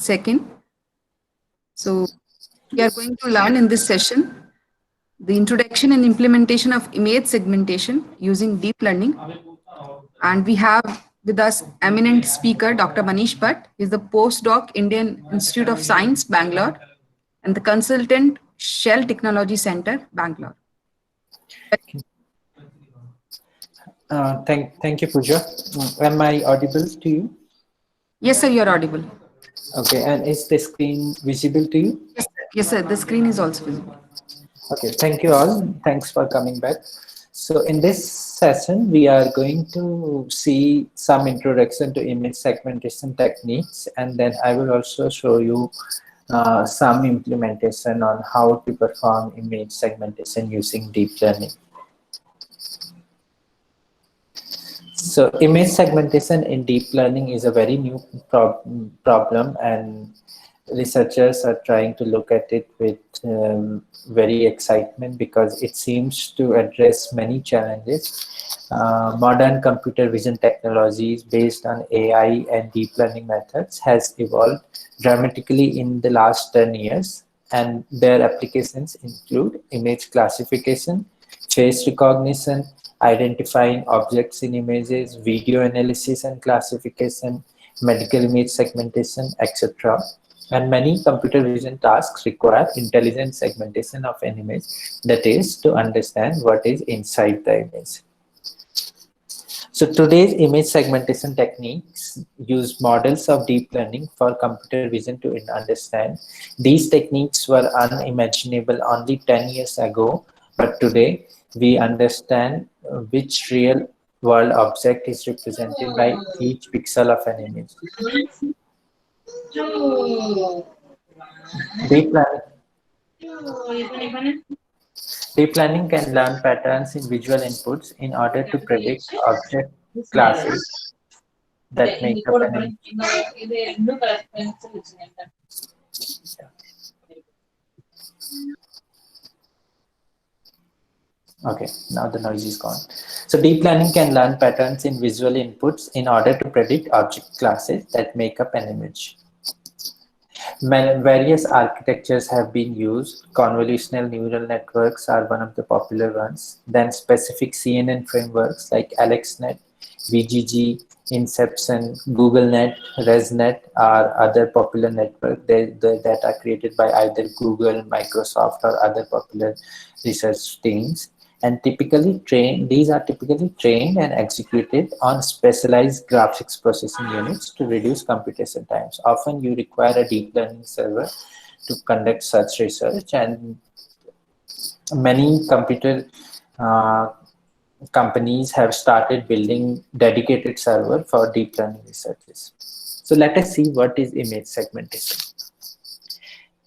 Second, so we are going to learn in this session the introduction and implementation of image segmentation using deep learning. And we have with us eminent speaker Dr. Manish Bhatt. He is the postdoc Indian Institute of Science, Bangalore, and the consultant Shell Technology Center, Bangalore. Thank you, Pooja. Am I audible to you? Yes, sir, you are audible. Okay, and is the screen visible to you? Yes, sir, the screen is also visible. Okay, thank you all. Thanks for coming back. So in this session, we are going to see some introduction to image segmentation techniques, and then I will also show you some implementation on how to perform image segmentation using deep learning. So image segmentation in deep learning is a very new problem, and researchers are trying to look at it with very excitement because it seems to address many challenges. Modern computer vision technologies based on AI and deep learning methods has evolved dramatically in the last 10 years, and their applications include image classification, face recognition, identifying objects in images, video analysis and classification, medical image segmentation, etc. And many computer vision tasks require intelligent segmentation of an image, that is, to understand what is inside the image. So today's image segmentation techniques use models of deep learning for computer vision to understand. These techniques were unimaginable only 10 years ago, but today we understand which real world object is represented by each pixel of an image. Deep learning, deep learning can learn patterns in visual inputs in order to predict object classes that make up an image. Okay, now the noise is gone. So deep learning can learn patterns in visual inputs in order to predict object classes that make up an image. Various architectures have been used. Convolutional neural networks are one of the popular ones. Then specific CNN frameworks like AlexNet, VGG, Inception, GoogleNet, ResNet are other popular networks that are created by either Google, Microsoft, or other popular research teams. And these are typically trained and executed on specialized graphics processing units to reduce computation times. Often you require a deep learning server to conduct such research, and many computer companies have started building dedicated server for deep learning researches. So let us see what is image segmentation.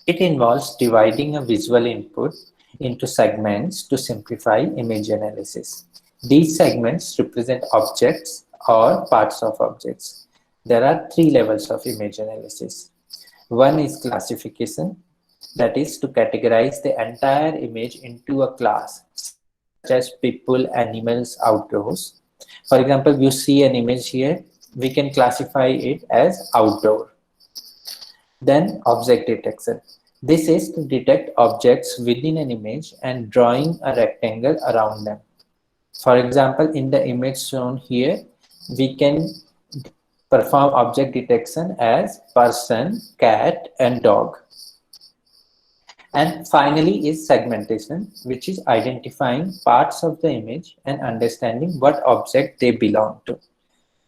It involves dividing a visual input into segments to simplify image analysis. These segments represent objects or parts of objects. There are three levels of image analysis. One is classification, that is to categorize the entire image into a class, such as people, animals, outdoors. For example, you see an image here, we can classify it as outdoor. Then object detection. This is to detect objects within an image and drawing a rectangle around them. For example, in the image shown here, we can perform object detection as person, cat, and dog. And finally is segmentation, which is identifying parts of the image and understanding what object they belong to.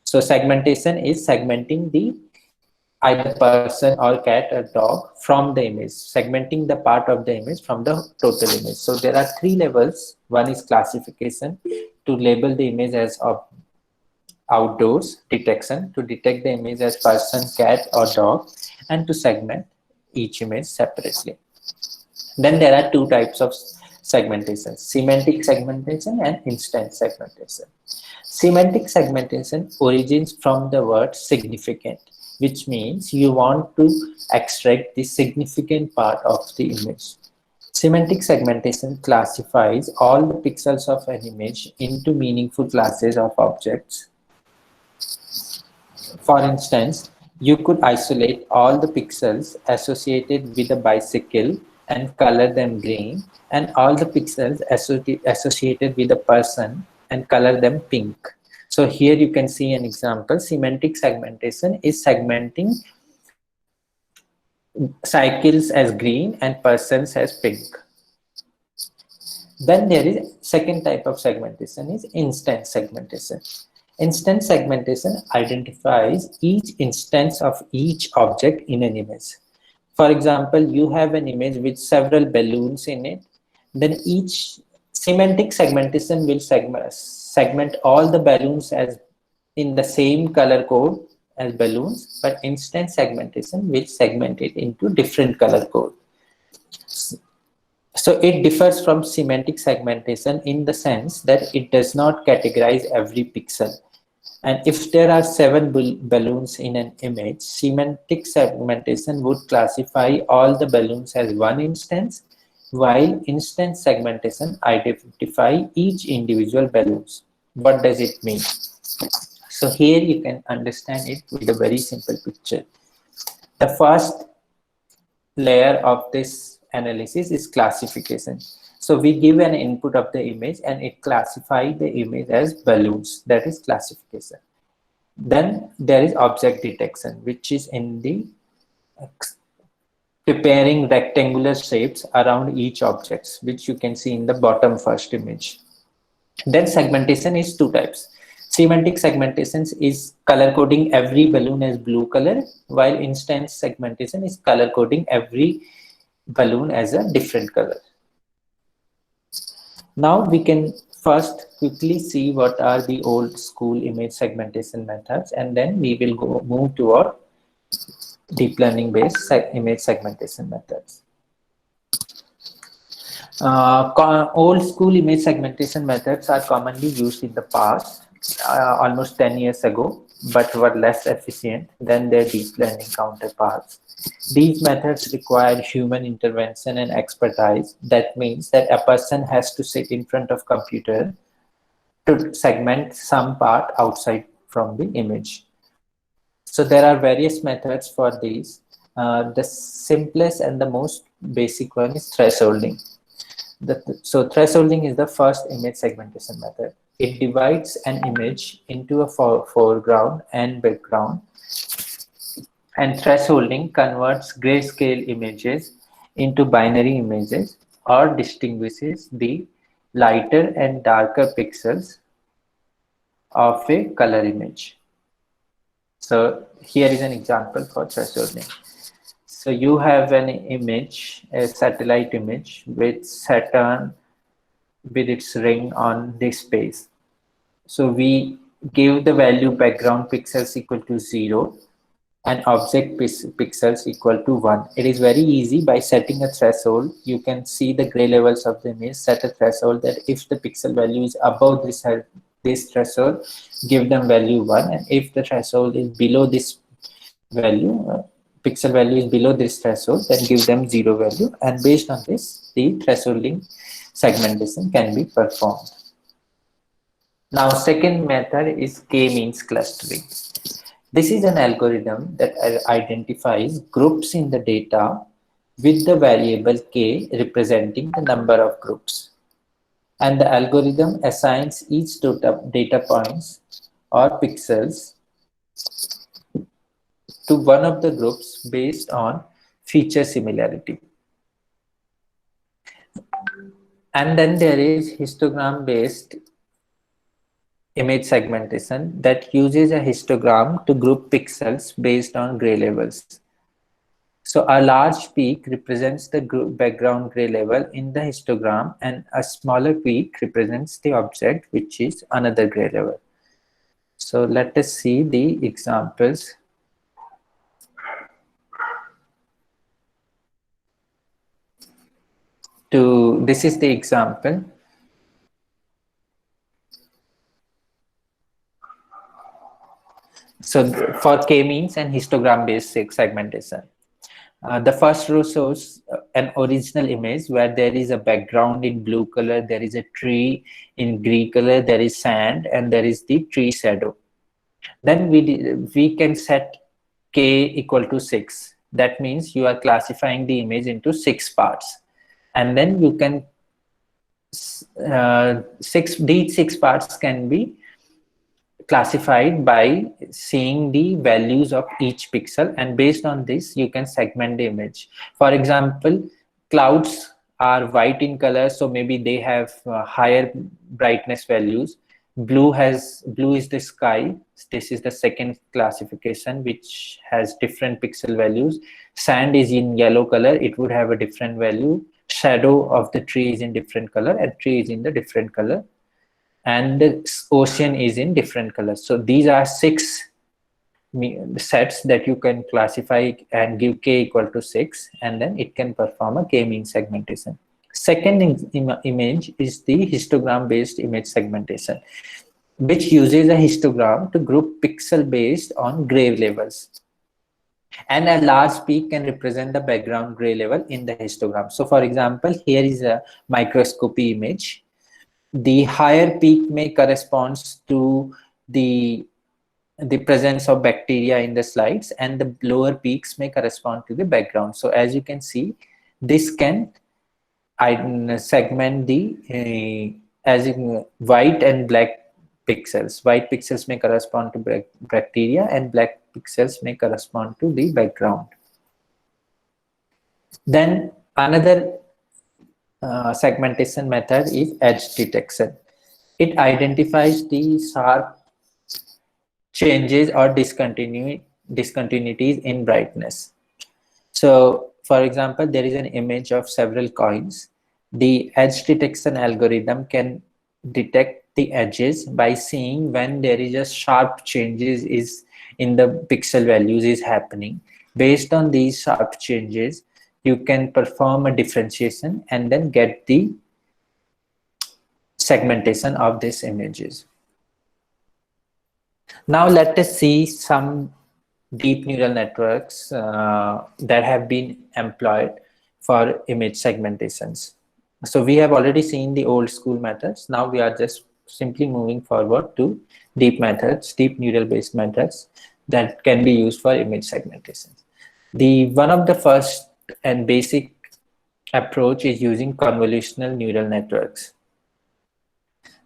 So segmentation is segmenting the either person or cat or dog from the image, segmenting the part of the image from the total image. So there are three levels. One is classification, to label the image as outdoors, detection, to detect the image as person, cat, or dog, and to segment each image separately. Then there are two types of segmentation: semantic segmentation and instant segmentation. Semantic segmentation origins from the word significant, which means you want to extract the significant part of the image. Semantic segmentation classifies all the pixels of an image into meaningful classes of objects. For instance, You could isolate all the pixels associated with a bicycle and color them green, and all the pixels associated with a person and color them pink. So here you can see an example. Semantic segmentation is segmenting cycles as green and persons as pink. Then there is second type of segmentation is instance segmentation. Instance segmentation identifies each instance of each object in an image. For example, you have an image with several balloons in it. Then each semantic segmentation will segment all the balloons as in the same color code as balloons, but instance segmentation will segment it into different color code. So it differs from semantic segmentation in the sense that it does not categorize every pixel. And if there are 7 balloons in an image, semantic segmentation would classify all the balloons as one instance, while instance segmentation identify each individual balloons. What does it mean? So here you can understand it with a very simple picture. The first layer of this analysis is classification. So we give an input of the image and it classifies the image as balloons. That is classification. Then there is object detection, which is in the preparing rectangular shapes around each object, which you can see in the bottom first image. Then segmentation is two types. Semantic segmentation is color coding every balloon as blue color, while instance segmentation is color coding every balloon as a different color. Now we can first quickly see what are the old school image segmentation methods, and then we will move to our deep learning based image segmentation methods. Old school image segmentation methods are commonly used in the past, almost 10 years ago, but were less efficient than their deep learning counterparts. These methods require human intervention and expertise. That means that a person has to sit in front of computer to segment some part outside from the image. So there are various methods for these. The simplest and the most basic one is thresholding. So thresholding is the first image segmentation method. It divides an image into a foreground and background, and thresholding converts grayscale images into binary images or distinguishes the lighter and darker pixels of a color image. So here is an example for thresholding. So you have an image, a satellite image with Saturn with its ring on the space. So we give the value background pixels equal to 0 and object pixels equal to 1. It is very easy. By setting a threshold, you can see the gray levels of the image. Set a threshold that if the pixel value is above this threshold, give them value 1, and if the threshold is below this value, pixel value is below this threshold, then give them 0 value, and based on this, the thresholding segmentation can be performed. Now, second method is k-means clustering. This is an algorithm that identifies groups in the data with the variable k representing the number of groups. And the algorithm assigns each data points or pixels to one of the groups based on feature similarity. And then there is histogram-based image segmentation that uses a histogram to group pixels based on gray levels. So a large peak represents the background gray level in the histogram, and a smaller peak represents the object, which is another gray level. So let us see the examples. This is the example. So for k-means and histogram-based segmentation. The first row shows an original image where there is a background in blue color, there is a tree in green color, there is sand, and there is the tree shadow. Then we can set k equal to 6. That means you are classifying the image into 6 parts, and then you can these 6 parts can be classified by seeing the values of each pixel, and based on this you can segment the image. For example, clouds are white in color, so maybe they have higher brightness values. Blue is the sky. This is the second classification, which has different pixel values. Sand is in yellow color, it would have a different value. Shadow of the tree is in different color, and tree is in the different color, and the ocean is in different colors. So these are 6 sets that you can classify and give k equal to 6, and then it can perform a k-means segmentation. Second image is the histogram based image segmentation, which uses a histogram to group pixel based on gray levels, and a large peak can represent the background gray level in the histogram. So for example, here is a microscopy image. The higher peak may corresponds to the presence of bacteria in the slides, and the lower peaks may correspond to the background. So as you can see, this can segment the as in white and black pixels. White pixels may correspond to bacteria, and black pixels may correspond to the background. Then another segmentation method is edge detection. It identifies the sharp changes or discontinuities in brightness. So for example, there is an image of several coins. The edge detection algorithm can detect the edges by seeing when there is a sharp changes is in the pixel values is happening. Based on these sharp changes, you can perform a differentiation and then get the segmentation of these images. Now let us see some deep neural networks that have been employed for image segmentations. So we have already seen the old school methods. Now we are just simply moving forward to deep methods, deep neural based methods that can be used for image segmentation. One of the first and basic approach is using convolutional neural networks.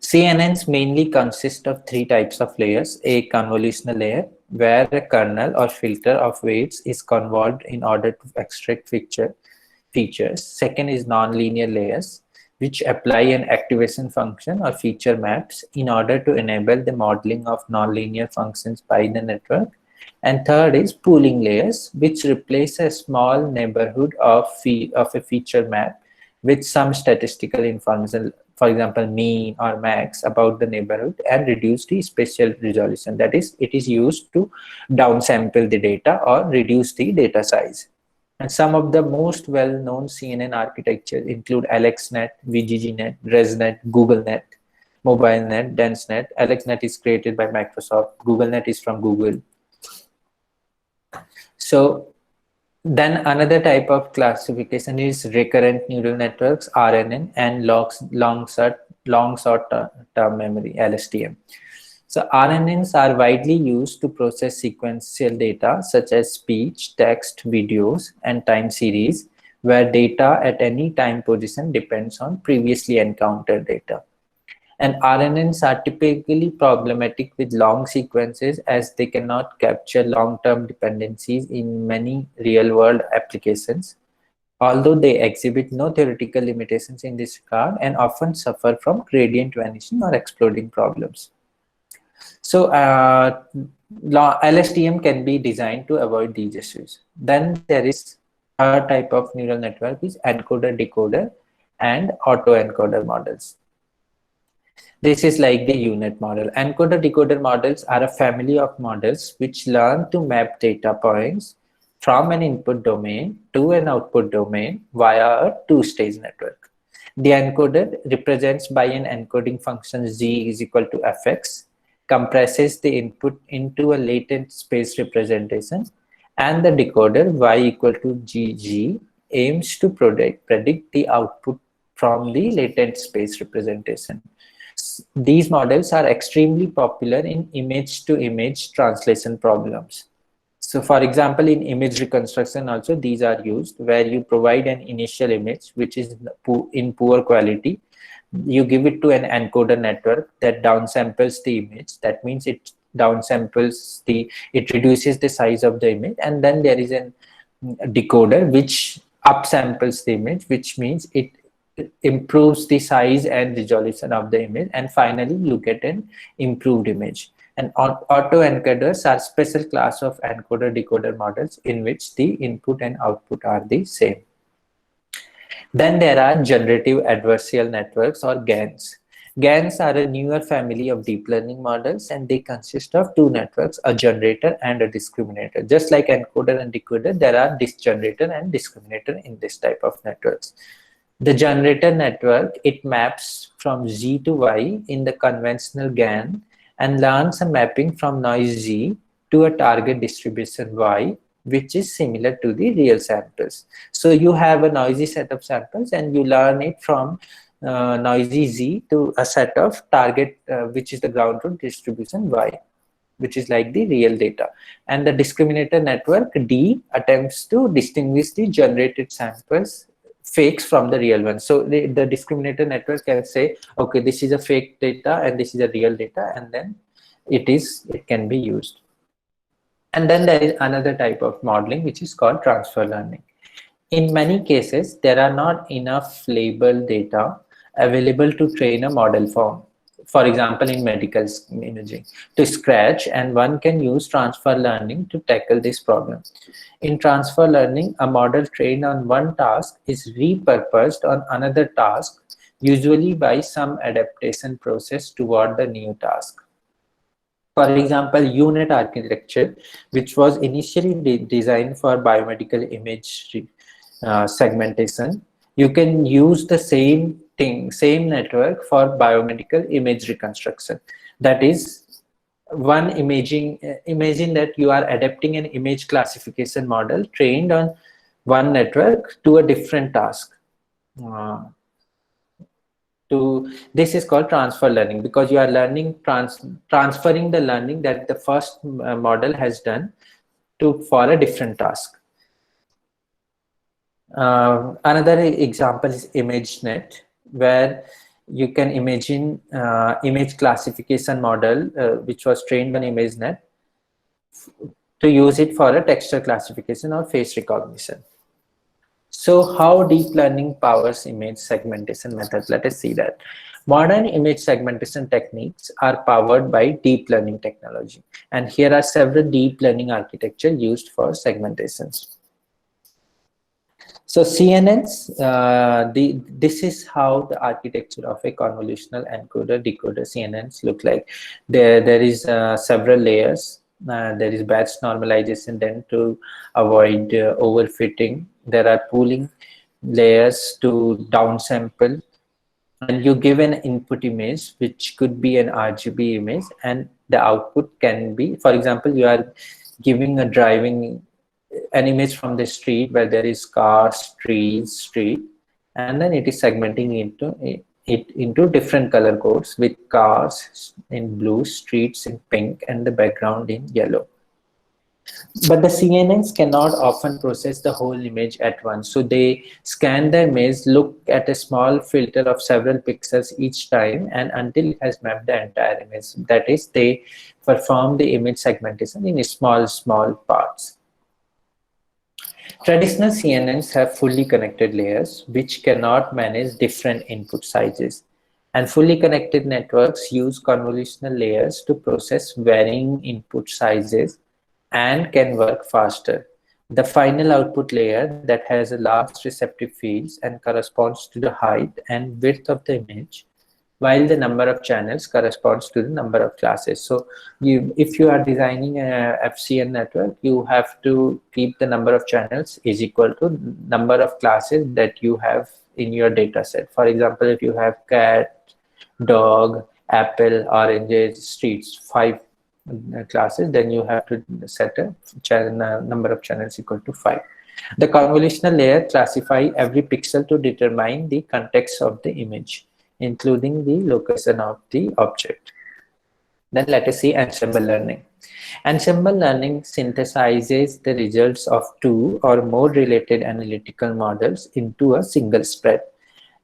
CNNs mainly consist of 3 types of layers. A convolutional layer, where a kernel or filter of weights is convolved in order to extract features. Second is nonlinear layers, which apply an activation function or feature maps in order to enable the modeling of nonlinear functions by the network. And third is pooling layers, which replace a small neighborhood of a feature map with some statistical information, for example, mean or max, about the neighborhood, and reduce the spatial resolution. That is, it is used to downsample the data or reduce the data size. And some of the most well-known CNN architectures include AlexNet, VGGNet, ResNet, GoogleNet, MobileNet, DenseNet. AlexNet is created by Microsoft. GoogleNet is from Google. So then another type of classification is recurrent neural networks, RNN, and long short-term memory, LSTM. So RNNs are widely used to process sequential data such as speech, text, videos, and time series, where data at any time position depends on previously encountered data. And RNNs are typically problematic with long sequences, as they cannot capture long-term dependencies in many real-world applications, although they exhibit no theoretical limitations in this regard and often suffer from gradient vanishing or exploding problems. So LSTM can be designed to avoid these issues. Then there is third type of neural network is encoder-decoder and autoencoder models. This is like the UNet model. Encoder-decoder models are a family of models which learn to map data points from an input domain to an output domain via a two-stage network. The encoder, represents by an encoding function z is equal to fx, compresses the input into a latent space representation, and the decoder y equal to gg aims to predict the output from the latent space representation. These models are extremely popular in image-to-image translation problems. So for example, in image reconstruction also these are used, where you provide an initial image which is in poor quality. You give it to an encoder network that downsamples the image. That means it it reduces the size of the image, and then there is a decoder which upsamples the image, which means it improves the size and resolution of the image, and finally you get an improved image. And autoencoders are special class of encoder decoder models in which the input and output are the same. Then there are generative adversarial networks, or GANs. GANs are a newer family of deep learning models, and they consist of two networks, a generator and a discriminator. Just like encoder and decoder, there are generator and discriminator in this type of networks. The generator network, it maps from Z to Y in the conventional GAN and learns a mapping from noise Z to a target distribution Y, which is similar to the real samples. So you have a noisy set of samples and you learn it from noisy Z to a set of target, which is the ground truth distribution Y, which is like the real data. And the discriminator network D attempts to distinguish the generated samples fakes from the real ones. So the discriminator network can say, okay, this is a fake data and this is a real data, and then it can be used. And then there is another type of modeling which is called transfer learning. In many cases, there are not enough labeled data available to train a model from. For example, in medical imaging, to scratch, and one can use transfer learning to tackle this problem. In transfer learning, a model trained on one task is repurposed on another task, usually by some adaptation process toward the new task. For example, U-Net architecture, which was initially designed for biomedical image segmentation, you can use the same network for biomedical image reconstruction. That is, one imagine that you are adapting an image classification model trained on one network to a different task. This is called transfer learning, because you are learning transferring the learning that the first model has done for a different task. Another example is ImageNet, where you can imagine image classification model which was trained on ImageNet to use it for a texture classification or face recognition. So how deep learning powers image segmentation methods? Let us see that. Modern image segmentation techniques are powered by deep learning technology. And here are several deep learning architecture used for segmentation. So CNNs, this is how the architecture of a convolutional encoder decoder CNNs look like. There is several layers. There is batch normalization then to avoid overfitting. There are pooling layers to downsample, and you give an input image which could be an RGB image, and the output can be, for example, you are giving an image from the street where there is cars, trees, street, and then it is segmenting into different color codes with cars in blue, streets in pink, and the background in yellow. But the CNNs cannot often process the whole image at once. So they scan the image, look at a small filter of several pixels each time, and until it has mapped the entire image. That is, they perform the image segmentation in small parts. Traditional CNNs have fully connected layers which cannot manage different input sizes. And fully connected networks use convolutional layers to process varying input sizes and can work faster. The final output layer that has a large receptive fields and corresponds to the height and width of the image, while the number of channels corresponds to the number of classes. So if you are designing a FCN network, you have to keep the number of channels is equal to number of classes that you have in your data set. For example, if you have cat, dog, apple, oranges, streets, 5 classes, then you have to set a number of channels equal to 5. The convolutional layer classify every pixel to determine the context of the image, including the location of the object. Then let us see ensemble learning. Ensemble learning synthesizes the results of two or more related analytical models into a single spread.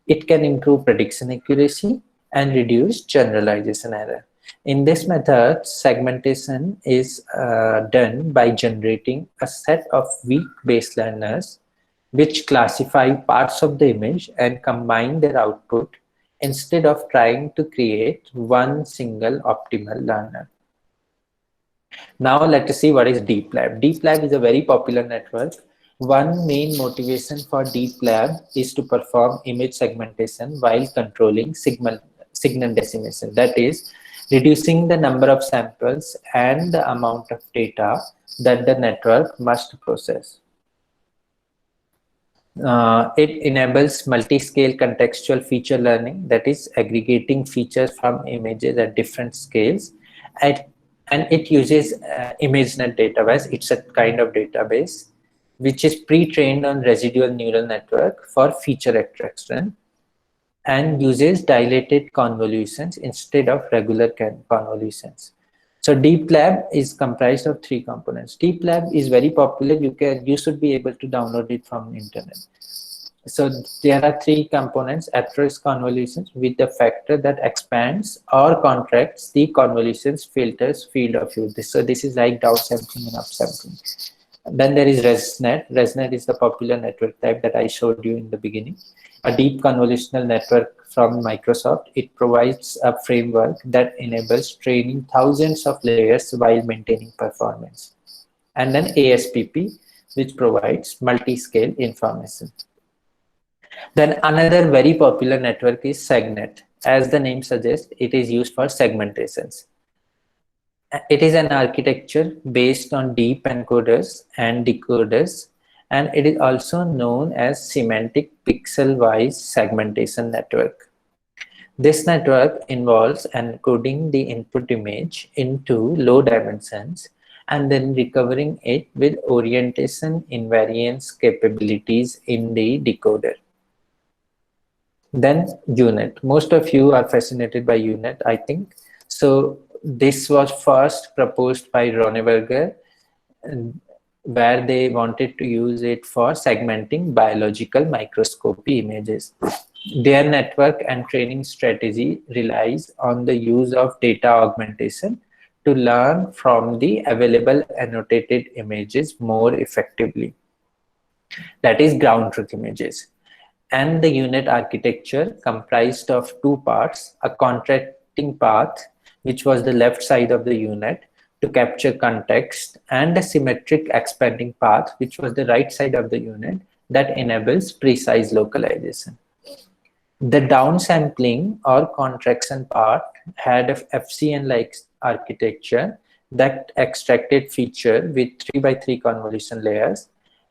It can improve prediction accuracy and reduce generalization error. In this method, segmentation is done by generating a set of weak baseliners which classify parts of the image and combine their output instead of trying to create one single optimal learner. Now let us see what is Deep Lab. Deep Lab is a very popular network. One main motivation for Deep Lab is to perform image segmentation while controlling signal decimation. That is, reducing the number of samples and the amount of data that the network must process. It enables multi-scale contextual feature learning, that is aggregating features from images at different scales. And it uses ImageNet database. It's a kind of database which is pre-trained on residual neural network for feature extraction and uses dilated convolutions instead of regular convolutions. So Deep Lab is comprised of three components. Deep Lab is very popular. You should be able to download it from internet. So there are three components: address convolutions with the factor that expands or contracts the convolutions filters field of view. So this is like downsampling and upsampling. Then there is ResNet. ResNet is the popular network type that I showed you in the beginning. A deep convolutional network from Microsoft. It provides a framework that enables training thousands of layers while maintaining performance. And then ASPP, which provides multi-scale information. Then another very popular network is SegNet. As the name suggests, it is used for segmentations. It is an architecture based on deep encoders and decoders, and it is also known as semantic pixel-wise segmentation network. This network involves encoding the input image into low dimensions and then recovering it with orientation invariance capabilities in the decoder. Then U-Net. Most of you are fascinated by U-Net, I think. So this was first proposed by Roneberger, where they wanted to use it for segmenting biological microscopy images. Their network and training strategy relies on the use of data augmentation to learn from the available annotated images more effectively. That is ground truth images. And the U-Net architecture comprised of two parts: a contracting path, which was the left side of the U-Net to capture context, and a symmetric expanding path, which was the right side of the U-Net that enables precise localization. The downsampling or contraction part had a FCN-like architecture that extracted feature with 3x3 convolution layers,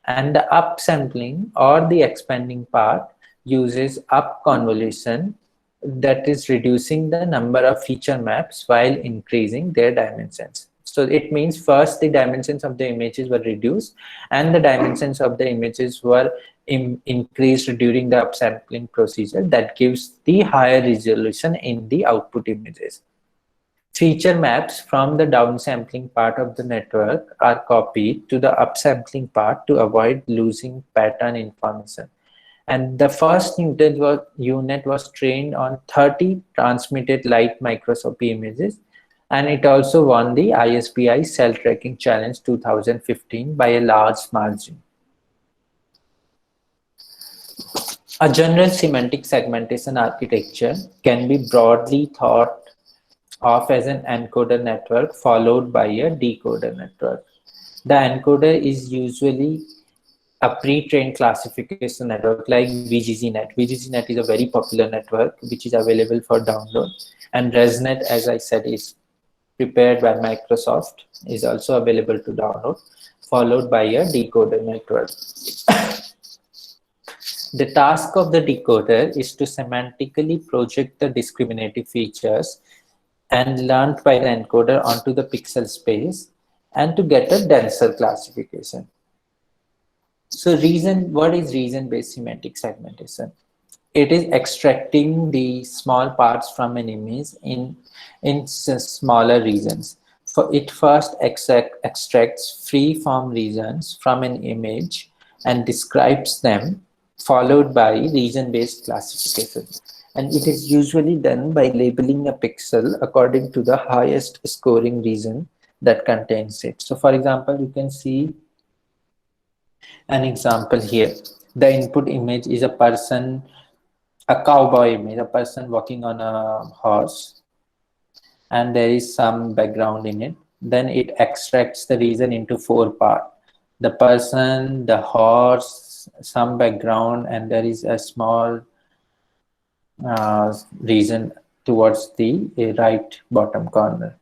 and the upsampling or the expanding part uses up convolution, that is reducing the number of feature maps while increasing their dimensions. So it means first the dimensions of the images were reduced and the dimensions of the images were increased during the upsampling procedure. That gives the higher resolution in the output images. Feature maps from the downsampling part of the network are copied to the upsampling part to avoid losing pattern information. And the first U-Net was trained on 30 transmitted light microscopy images, and it also won the ISPI Cell Tracking Challenge 2015 by a large margin. A general semantic segmentation architecture can be broadly thought of as an encoder network followed by a decoder network. The encoder is usually a pre-trained classification network like VGGNet. VGGNet is a very popular network which is available for download, and ResNet, as I said, is prepared by Microsoft, is also available to download, followed by a decoder network. The task of the decoder is to semantically project the discriminative features and learned by the encoder onto the pixel space and to get a denser classification. So what is reason-based semantic segmentation? it is extracting the small parts from an image in smaller regions. For it first extracts free form regions from an image and describes them, followed by region-based classification. And it is usually done by labeling a pixel according to the highest scoring region that contains it. So for example, you can see an example here. The input image is a person, a cowboy image, a person walking on a horse, and there is some background in it. Then it extracts the region into 4 parts: the person, the horse, some background, and there is a small region towards the right bottom corner.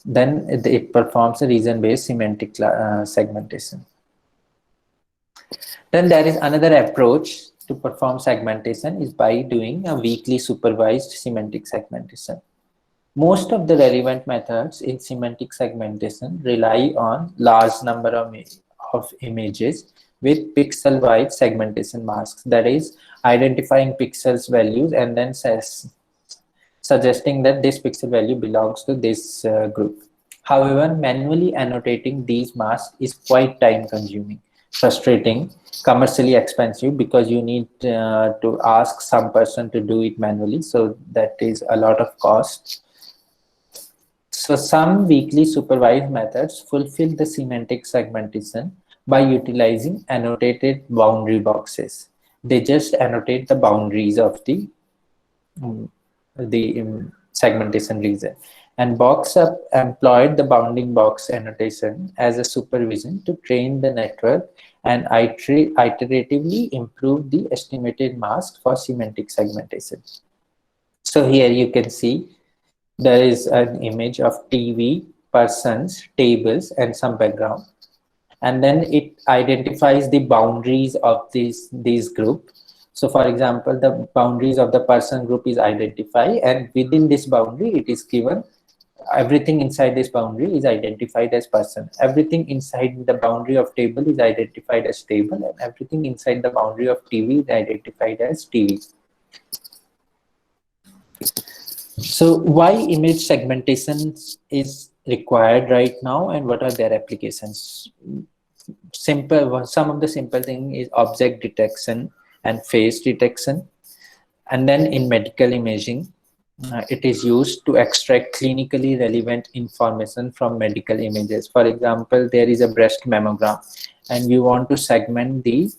Then it performs a region-based semantic segmentation. Then there is another approach to perform segmentation is by doing a weakly supervised semantic segmentation. Most of the relevant methods in semantic segmentation rely on large number of images with pixel-wide segmentation masks, that is, identifying pixels values and then suggesting that this pixel value belongs to this group. However, manually annotating these masks is quite time-consuming, frustrating, commercially expensive, because you need to ask some person to do it manually, so that is a lot of cost. So some weakly supervised methods fulfill the semantic segmentation by utilizing annotated boundary boxes. They just annotate the boundaries of the segmentation region. And Boxup employed the bounding box annotation as a supervision to train the network and iteratively improve the estimated mask for semantic segmentation. So here you can see there is an image of TV, persons, tables, and some background. And then it identifies the boundaries of these group. So for example, the boundaries of the person group is identified, and within this boundary, it is given everything inside this boundary is identified as person. Everything inside the boundary of table is identified as table, and everything inside the boundary of TV is identified as TV. So why image segmentation is required right now, and what are their applications? Some of the simple thing is object detection and face detection. And then in medical imaging, it is used to extract clinically relevant information from medical images. For example, there is a breast mammogram, and you want to segment the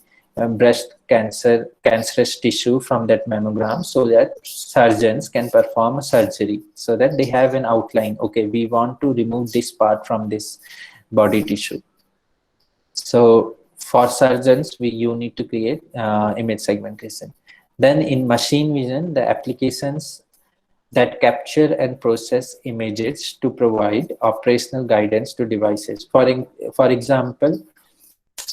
breast cancerous tissue from that mammogram so that surgeons can perform a surgery, so that they have an outline. Okay, we want to remove this part from this body tissue. So for surgeons, you need to create image segmentation. Then in machine vision, the applications that capture and process images to provide operational guidance to devices. For example,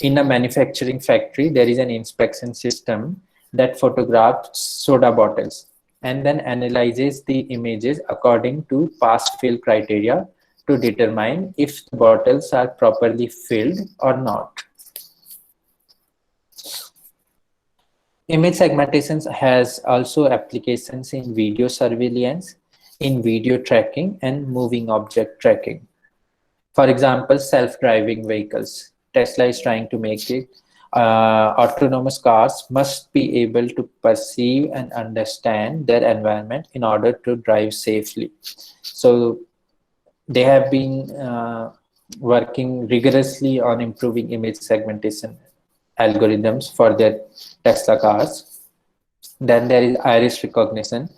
in a manufacturing factory, there is an inspection system that photographs soda bottles and then analyzes the images according to pass-fill criteria to determine if the bottles are properly filled or not. Image segmentation has also applications in video surveillance, in video tracking, and moving object tracking. For example, self-driving vehicles. Tesla is trying to make it. Autonomous cars must be able to perceive and understand their environment in order to drive safely. So they have been working rigorously on improving image segmentation algorithms for their Tesla cars. Then there is iris recognition.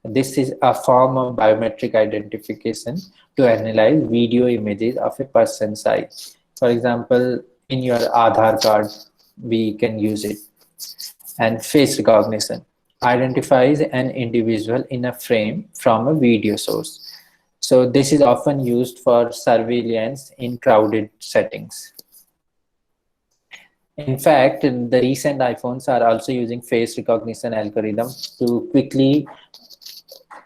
This is a form of biometric identification to analyze video images of a person's eye. For example, in your Aadhaar card, we can use it. And face recognition identifies an individual in a frame from a video source. So this is often used for surveillance in crowded settings. In fact, the recent iPhones are also using face recognition algorithm to quickly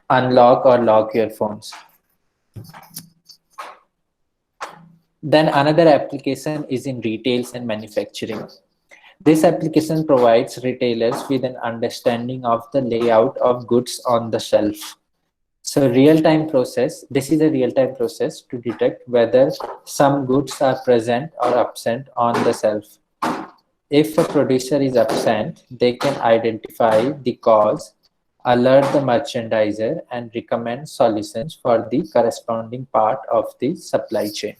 unlock or lock your phones. Then another application is in retails and manufacturing. This application provides retailers with an understanding of the layout of goods on the shelf. So real-time process, this is a real-time process to detect whether some goods are present or absent on the shelf. If a producer is absent, they can identify the cause, alert the merchandiser, and recommend solutions for the corresponding part of the supply chain.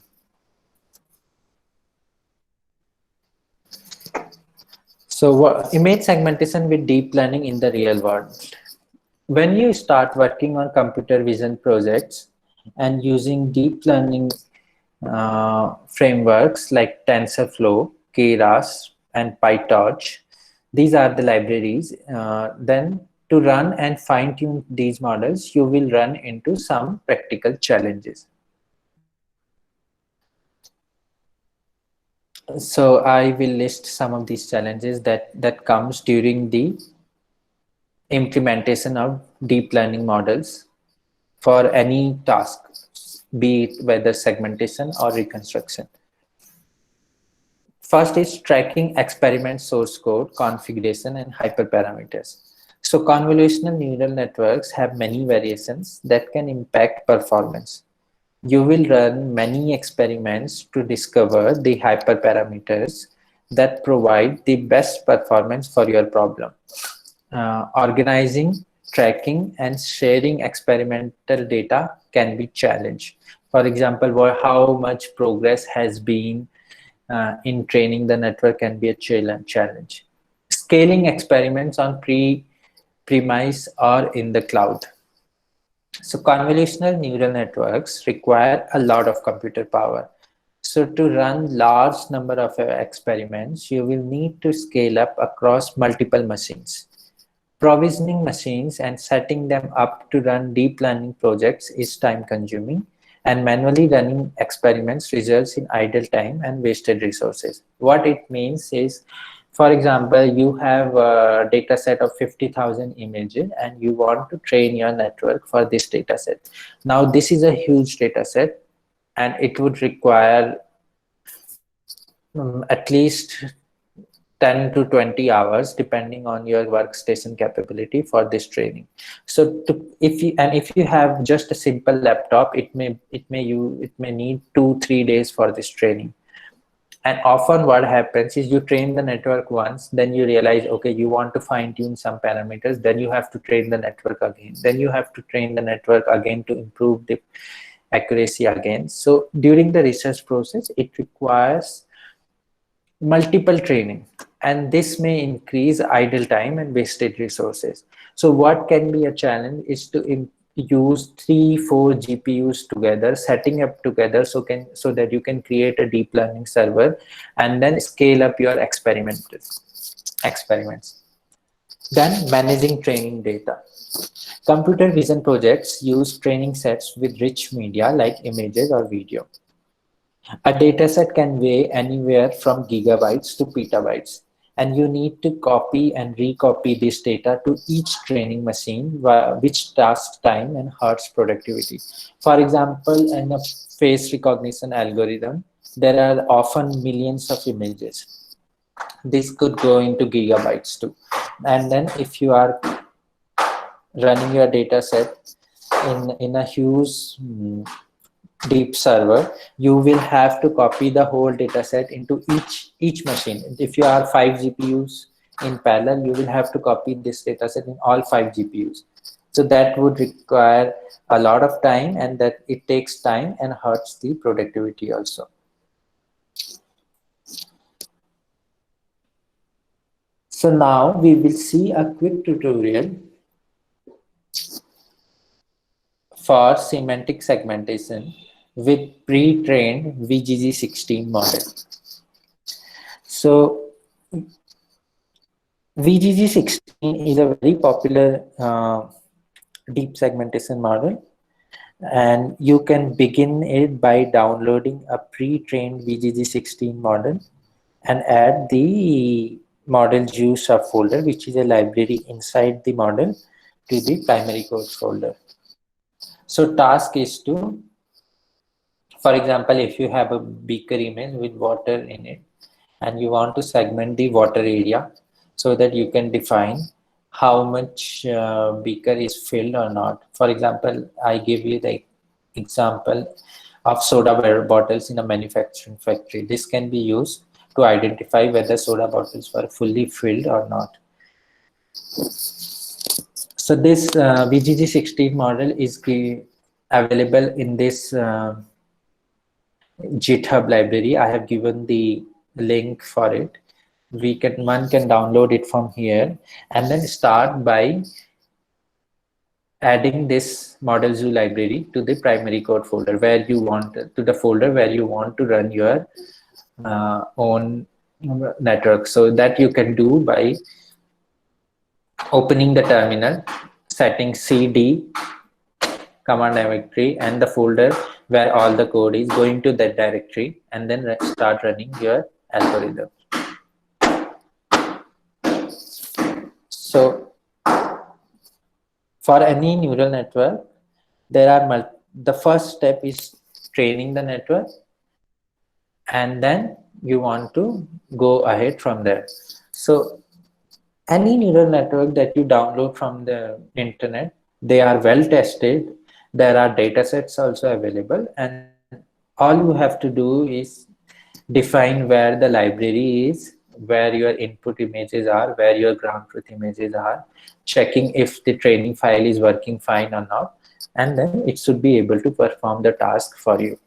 So image segmentation with deep learning in the real world. When you start working on computer vision projects and using deep learning frameworks like TensorFlow, Keras, and PyTorch, these are the libraries. Then to run and fine tune these models, you will run into some practical challenges. So I will list some of these challenges that comes during the implementation of deep learning models for any task, be it whether segmentation or reconstruction. First is tracking experiment source code, configuration, and hyperparameters. So convolutional neural networks have many variations that can impact performance. You will run many experiments to discover the hyperparameters that provide the best performance for your problem. Organizing, tracking, and sharing experimental data can be challenged. For example, how much progress has been in training the network can be a challenge. Scaling experiments on premise or in the cloud. So convolutional neural networks require a lot of computer power. So to run large number of experiments, you will need to scale up across multiple machines. Provisioning machines and setting them up to run deep learning projects is time consuming, and manually running experiments results in idle time and wasted resources. What it means is, for example, you have a data set of 50,000 images and you want to train your network for this data set. Now, this is a huge data set and it would require at least 10 to 20 hours depending on your workstation capability for this training. So if you have just a simple laptop, it may need 2-3 days for this training. And often what happens is you train the network once, then you realize, okay, you want to fine tune some parameters, then you have to train the network again, then you have to train the network again to improve the accuracy again. So during the research process, it requires multiple training, and this may increase idle time and wasted resources. So what can be a challenge is to use 3-4 GPUs together, setting up together so that you can create a deep learning server and then scale up your experiments. Then managing training data. Computer vision projects use training sets with rich media like images or video. A dataset can weigh anywhere from gigabytes to petabytes, and you need to copy and recopy this data to each training machine, which tasks time and hurts productivity. For example, in a face recognition algorithm, there are often millions of images. This could go into gigabytes too. And then if you are running your data set in a huge deep server, you will have to copy the whole data set into each machine. If you are 5 GPUs in parallel, you will have to copy this data set in all 5 GPUs. So that would require a lot of time, and that it takes time and hurts the productivity also. So now we will see a quick tutorial for semantic segmentation with pre-trained VGG16 model. So VGG16 is a very popular deep segmentation model, and you can begin it by downloading a pre-trained VGG16 model and add the model juice subfolder, which is a library inside the model, to the primary code folder. So task is to, for example, if you have a beaker image with water in it, and you want to segment the water area so that you can define how much beaker is filled or not. For example, I give you the example of soda bottles in a manufacturing factory. This can be used to identify whether soda bottles were fully filled or not. So this VGG16 model is available in this GitHub library. I have given the link for it. One can download it from here and then start by adding this model zoo library to the primary code folder where you want to the folder where you want to run your own network. So that you can do by opening the terminal, setting cd command directory and the folder where all the code is, going to that directory and then start running your algorithm. So for any neural network, there are the first step is training the network, and then you want to go ahead from there. So any neural network that you download from the internet, they are well tested. There are data sets also available, and all you have to do is define where the library is, where your input images are, where your ground truth images are, checking if the training file is working fine or not, and then it should be able to perform the task for you.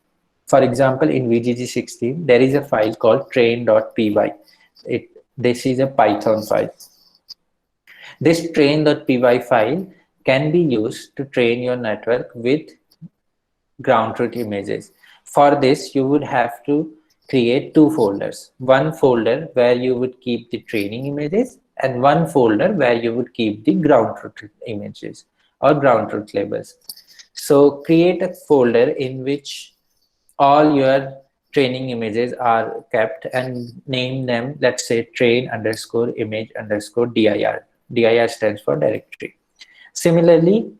For example, in VGG16, there is a file called train.py. This is a Python file. This train.py file can be used to train your network with ground truth images. For this, you would have to create two folders. One folder where you would keep the training images and one folder where you would keep the ground truth images or ground truth labels. So create a folder in which all your training images are kept and name them, let's say train underscore image underscore dir. Dir stands for directory. Similarly,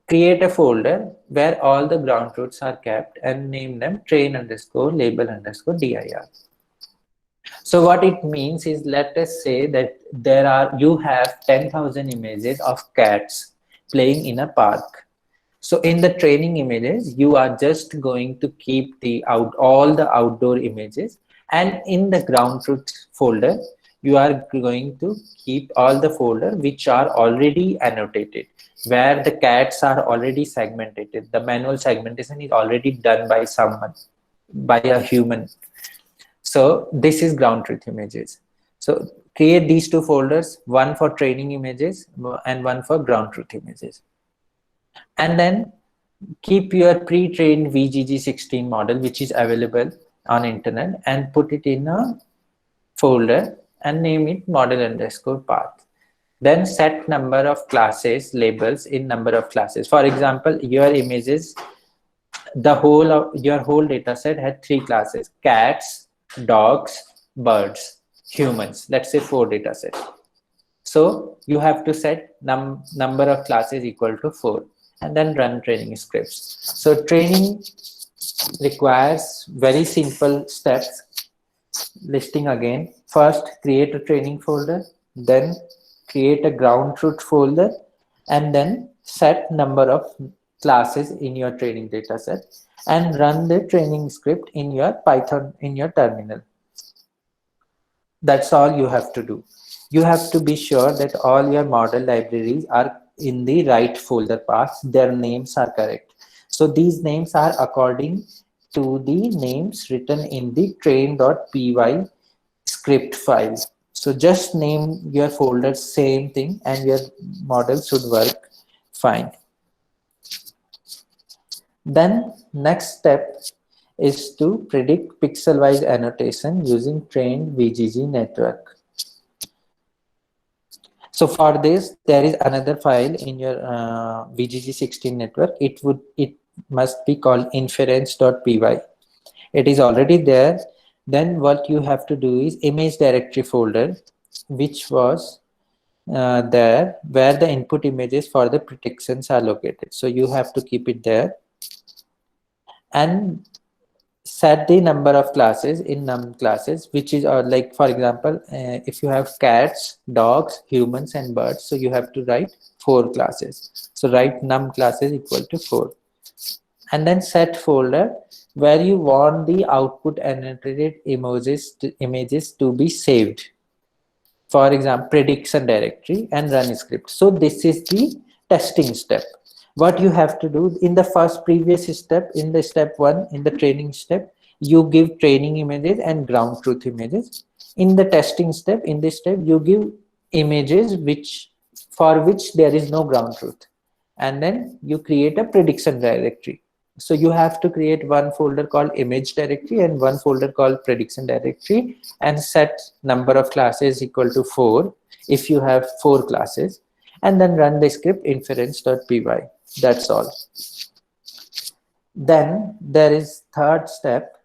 create a folder where all the ground truths are kept and name them train underscore label underscore dir. So what it means is, let us say that you have 10,000 images of cats playing in a park. So in the training images, you are just going to keep all the outdoor images, and in the ground truth folder, you are going to keep all the folder which are already annotated, where the cats are already segmented. The manual segmentation is already done by someone, by a human. So this is ground truth images. So create these two folders, one for training images and one for ground truth images. And then keep your pre-trained VGG16 model, which is available on internet, and put it in a folder and name it model underscore path. Then set number of classes labels in number of classes. For example, your images, your whole data set had 3 classes: cats, dogs, birds, humans. Let's say 4 data sets. So you have to set number of classes equal to 4 and then run training scripts. So training requires very simple steps. Listing again: first create a training folder, then create a ground truth folder, and then set number of classes in your training dataset and run the training script in your Python in your terminal. That's all you have to do. You have to be sure that all your model libraries are in the right folder paths. Their names are correct. So these names are according to the names written in the train.py script file. So just name your folder same thing and your model should work fine. Then next step is to predict pixel-wise annotation using trained VGG network. So for this, there is another file in your VGG16 network. It must be called inference.py. It is already there. Then what you have to do is image directory folder, which was there where the input images for the predictions are located. So you have to keep it there. And set the number of classes in num classes, which is like, for example, if you have cats, dogs, humans, and birds, so you have to write 4 classes. So write num classes equal to 4, and then set folder where you want the output annotated images to be saved. For example, prediction directory, and run script. So this is the testing step. What you have to do in the first previous step, in the step 1, in the training step, you give training images and ground truth images. In the testing step, in this step, you give images for which there is no ground truth, and then you create a prediction directory. So you have to create one folder called image directory and one folder called prediction directory, and set number of classes equal to 4 if you have 4 classes, and then run the script inference.py. That's all. Then there is third step,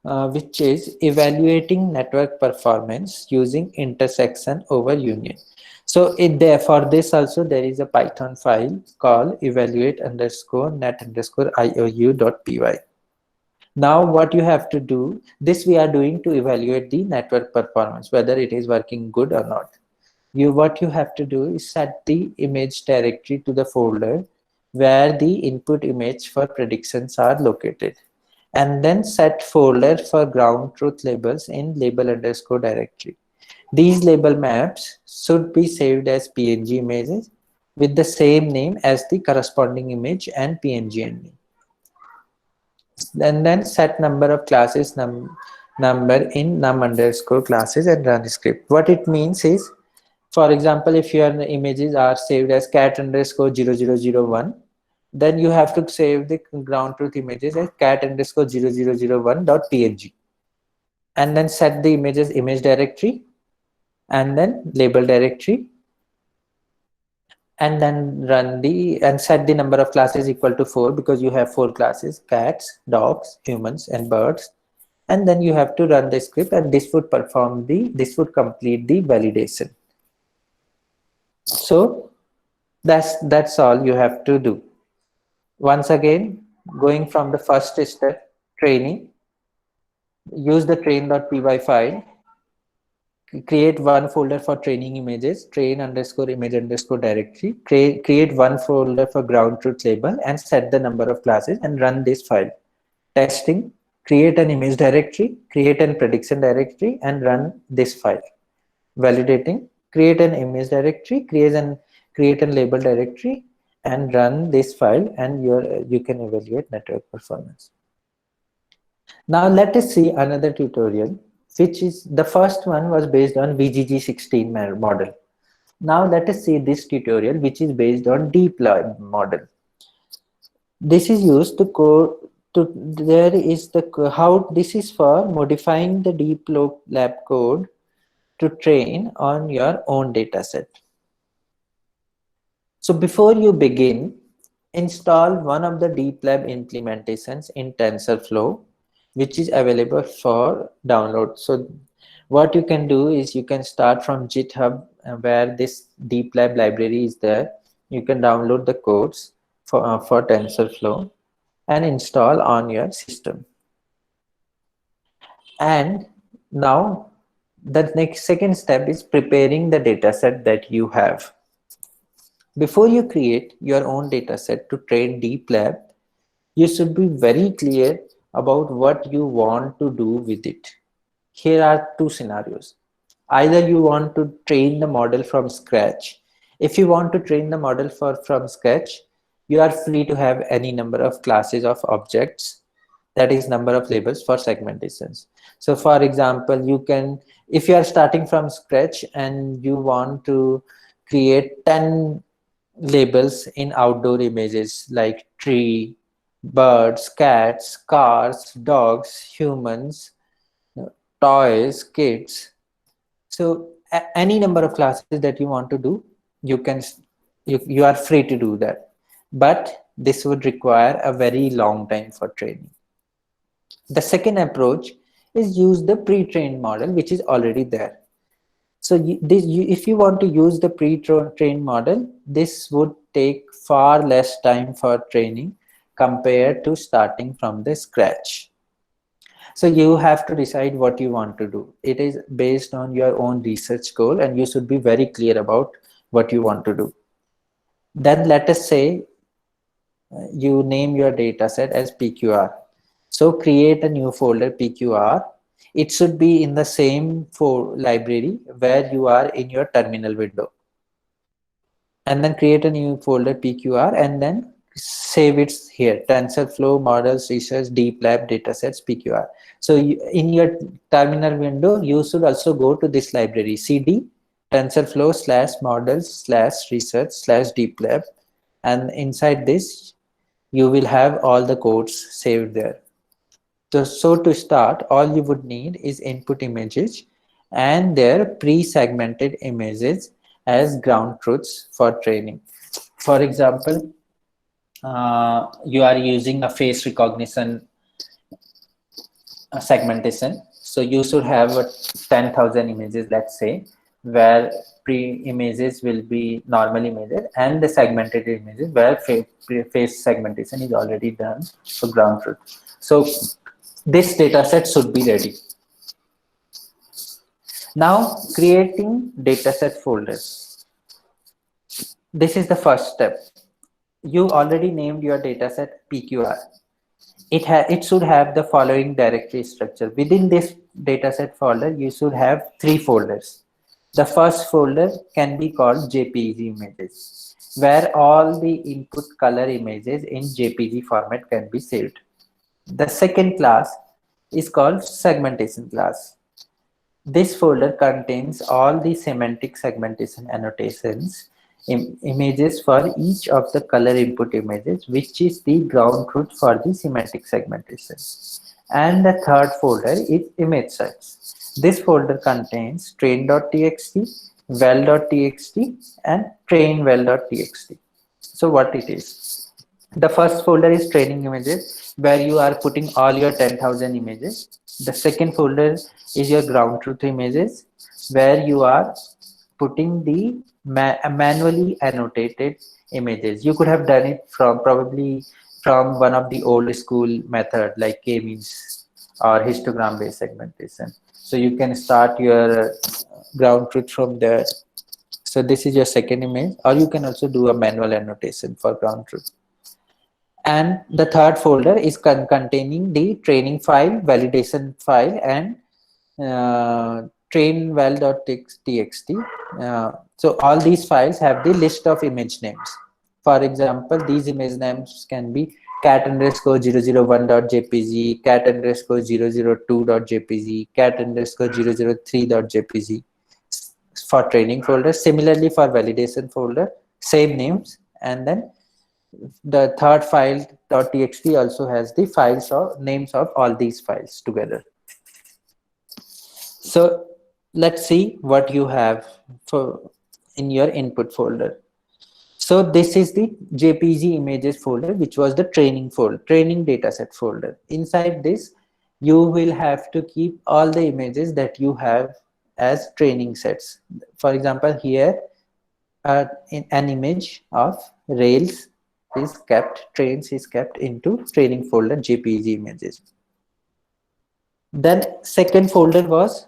which is evaluating network performance using intersection over union. So for this also there is a Python file called evaluate_net_iou.py. Now what you have to do, this we are doing to evaluate the network performance, whether it is working good or not. What you have to do is set the image directory to the folder where the input image for predictions are located, and then set folder for ground truth labels in label_directory. These label maps should be saved as PNG images with the same name as the corresponding image and PNG ending. And then set number of classes number in num_classes and run script. What it means is, for example, if your images are saved as cat_0001, then you have to save the ground truth images as cat_0001.png, and then set the images image directory and then label directory, and then set the number of classes equal to 4 because you have 4 classes: cats, dogs, humans, and birds. And then you have to run the script, and this would complete the validation. So that's all you have to do. Once again, going from the first step, training, use the train.py file, create one folder for training images, train_image_directory, create one folder for ground truth label, and set the number of classes and run this file. Testing, create an image directory, create a prediction directory, and run this file. Validating, create an image directory, create a label directory, and run this file, and you can evaluate network performance. Now let us see another tutorial, which is, the first one was based on VGG16 model. Now let us see this tutorial, which is based on deep lab model. This is used this is for modifying the deep lab code to train on your own data set. So before you begin, install one of the deep lab implementations in TensorFlow, which is available for download. So what you can do is you can start from GitHub, where this deep lab library is there. You can download the codes for TensorFlow and install on your system. And now the second step is preparing the data set that you have. Before you create your own data set to train deep lab, you should be very clear about what you want to do with it. Here are 2 scenarios. Either you want to train the model from scratch. If you want to train the model from scratch, you are free to have any number of classes of objects, that is number of labels for segmentations. So for example, you can, if you are starting from scratch and you want to create 10 labels in outdoor images like tree, birds, cats, cars, dogs, humans, toys, kids. So any number of classes that you want to do, you are free to do that. But this would require a very long time for training. The second approach is use the pre-trained model, which is already there. So if you want to use the pre-trained model, this would take far less time for training compared to starting from the scratch. So you have to decide what you want to do. It is based on your own research goal, and you should be very clear about what you want to do. Then let us say you name your data set as PQR. So create a new folder PQR. It should be in the same library where you are in your terminal window. And then create a new folder PQR and then save it here: TensorFlow, models, research, deep lab, datasets, PQR. So in your terminal window, you should also go to this library, cd TensorFlow / models / research / deep lab. And inside this, you will have all the codes saved there. So to start, all you would need is input images and their pre-segmented images as ground truths for training. For example, you are using a face recognition segmentation. So you should have 10,000 images, let's say, where pre-images will be normal images and the segmented images where face segmentation is already done for ground truth. So this data set should be ready. Now creating dataset folders. This is the first step. You already named your dataset PQR. It should have the following directory structure. Within this dataset folder, you should have 3 folders. The first folder can be called JPEG images, where all the input color images in JPEG format can be saved. The second class is called segmentation class. This folder contains all the semantic segmentation annotations, images for each of the color input images, which is the ground truth for the semantic segmentation. And the third folder is image sets. This folder contains train.txt, well.txt, and trainwell.txt. So what it is? The first folder is training images, where you are putting all your 10,000 images. The second folder is your ground truth images, where you are putting the manually annotated images. You could have done it probably from one of the old school method like k-means or histogram based segmentation. So you can start your ground truth from there. So this is your second image, or you can also do a manual annotation for ground truth. And the third folder is containing the training file, validation file, and trainwell.txt. So all these files have the list of image names. For example, these image names can be cat_001.jpg, cat_002.jpg, cat_003.jpg for training folder. Similarly, for validation folder, same names. And then the third file .txt also has the files or names of all these files together. So let's see what you have for in your input folder. So this is the JPG images folder, which was the training folder, training dataset folder. Inside this, you will have to keep all the images that you have as training sets. For example, here an image of rails is kept, trains is kept into training folder JPG images. Then second folder was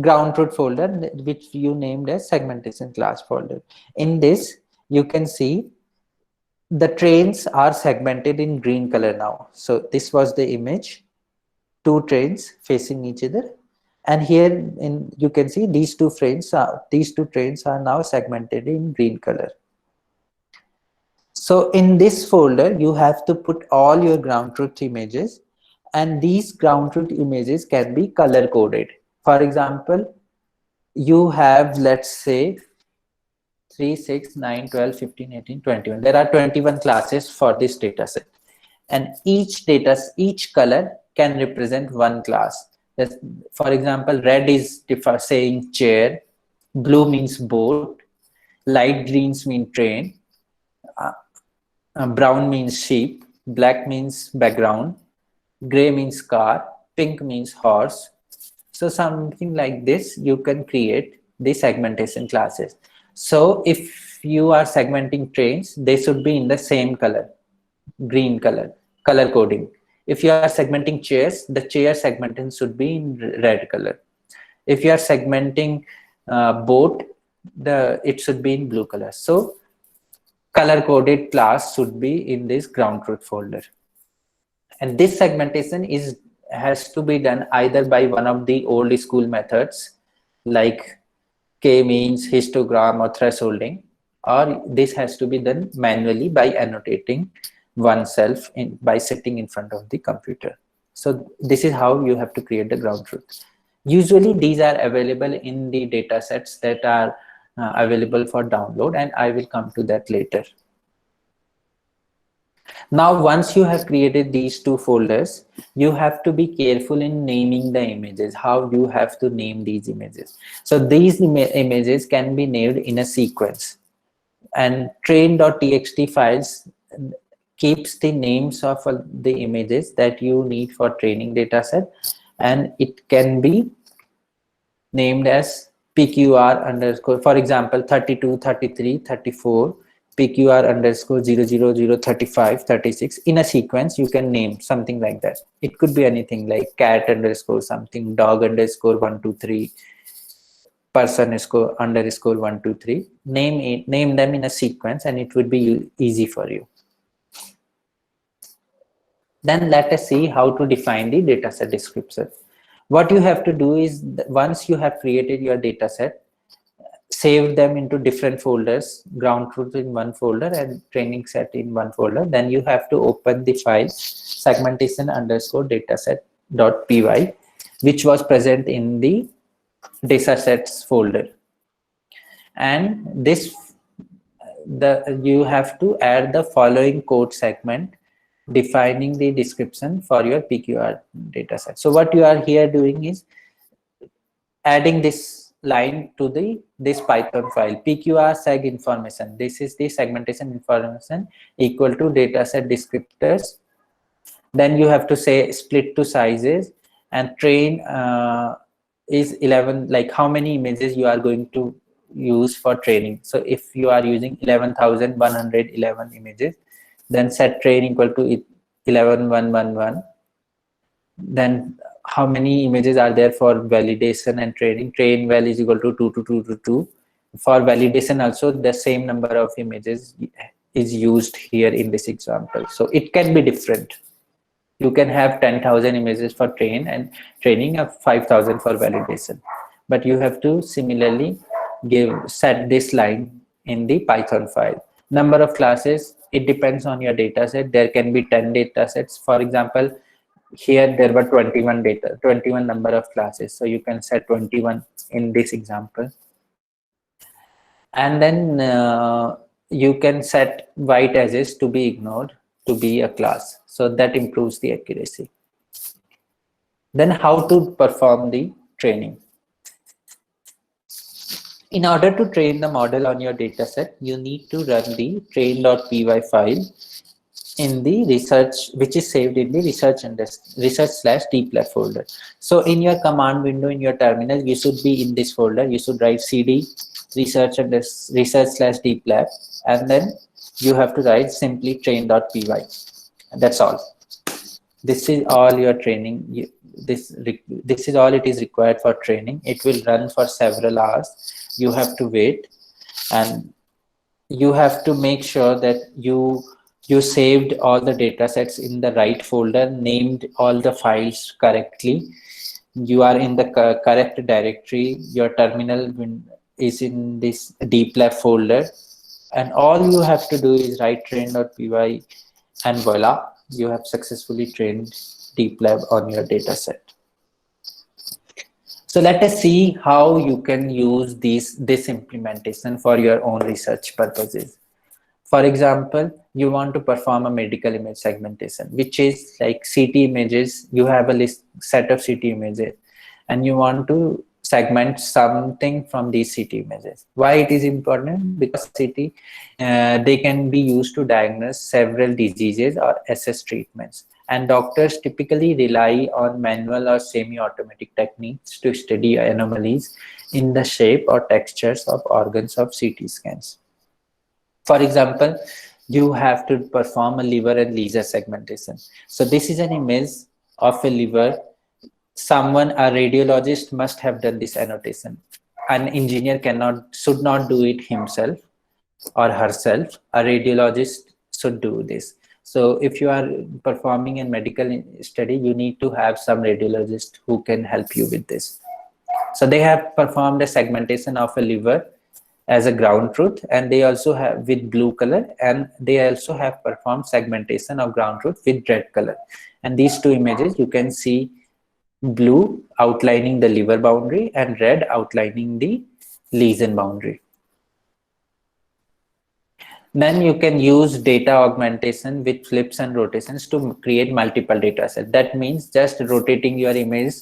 ground truth folder, which you named as segmentation class folder. In this, you can see the trains are segmented in green color now. So this was the image, 2 trains facing each other. And here you can see these two trains are now segmented in green color. So in this folder, you have to put all your ground truth images, and these ground truth images can be color coded. For example, you have, let's say, 3, 6, 9, 12, 15, 18, 21. There are 21 classes for this data set. And each color can represent one class. For example, red is saying chair, blue means boat, light greens mean train, brown means sheep, black means background, gray means car, pink means horse. So something like this, you can create the segmentation classes. So if you are segmenting trains, they should be in the same color. green color coding. If you are segmenting chairs, the chair segmentation should be in red color. If you are segmenting boat, it should be in blue color. So color coded class should be in this ground truth folder. And this segmentation has to be done either by one of the old school methods like k-means, histogram, or thresholding, or this has to be done manually by annotating oneself by sitting in front of the computer. So this is how you have to create the ground truth. Usually these are available in the data sets that are available for download, and I will come to that later. Now, once you have created these two folders, you have to be careful in naming the images, how you have to name these images. So these images can be named in a sequence, and train.txt files keeps the names of the images that you need for training dataset, and it can be named as PQR underscore, for example, 32, 33, 34, PQR underscore 000 35 36 in a sequence. You can name something like that. It could be anything like cat underscore something, dog underscore 123, person underscore 123. Name them in a sequence, and it would be easy for you. Then let us see how to define the dataset descriptor. What you have to do is, once you have created your dataset, save them into different folders, ground truth in one folder and training set in one folder. Then you have to open the file segmentation underscore dataset.py, which was present in the datasets folder. And you have to add the following code segment defining the description for your PQR dataset. So what you are here doing is adding this line to this Python file, PQR seg information. This is the segmentation information equal to dataset descriptors. Then you have to say split to sizes, and train is 11, like how many images you are going to use for training. So if you are using 11,111 images, then set train equal to 11,111. Then how many images are there for validation and training? Train val is equal to 2. For validation also, the same number of images is used here in this example. So it can be different. You can have 10,000 images for train and training of 5,000 for validation. But you have to similarly set this line in the Python file. Number of classes, it depends on your data set. There can be 10 data sets. For example, here there were 21 number of classes. So you can set 21 in this example. And then you can set white edges to be ignored to be a class. So that improves the accuracy. Then how to perform the training. In order to train the model on your dataset, you need to run the train.py file in the research, which is saved in the research/deeplab folder. So in your command window in your terminal, you should be in this folder. You should write cd research/deeplab, and then you have to write simply train.py. That's all. This is all your training. This is all it is required for training. It will run for several hours. You have to wait, and you have to make sure that you saved all the data sets in the right folder, named all the files correctly. You are in the correct directory. Your terminal is in this deeplab folder, and all you have to do is write train.py, and voila, you have successfully trained deeplab on your data set. So let us see how you can use this implementation for your own research purposes. For example, you want to perform a medical image segmentation, which is like CT images. You have a set of CT images, and you want to segment something from these CT images. Why it is important? Because CT, they can be used to diagnose several diseases or assess treatments. And doctors typically rely on manual or semi-automatic techniques to study anomalies in the shape or textures of organs of CT scans. For example, you have to perform a liver and lesion segmentation. So this is an image of a liver. Someone, a radiologist must have done this annotation. An engineer should not do it himself or herself. A radiologist should do this. So if you are performing a medical study, you need to have some radiologist who can help you with this. So they have performed a segmentation of a liver as a ground truth, and they also have with blue color, and they also have performed segmentation of ground truth with red color. And these two images, you can see blue outlining the liver boundary and red outlining the lesion boundary. Then you can use data augmentation with flips and rotations to create multiple data sets. That means just rotating your image,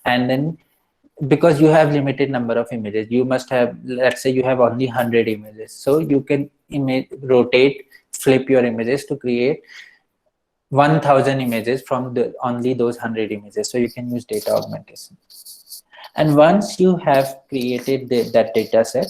and then because you have limited number of images, you must have, let's say you have only 100 images, so you can rotate, flip your images to create 1000 images from only those 100 images. So you can use data augmentation. And once you have created that data set,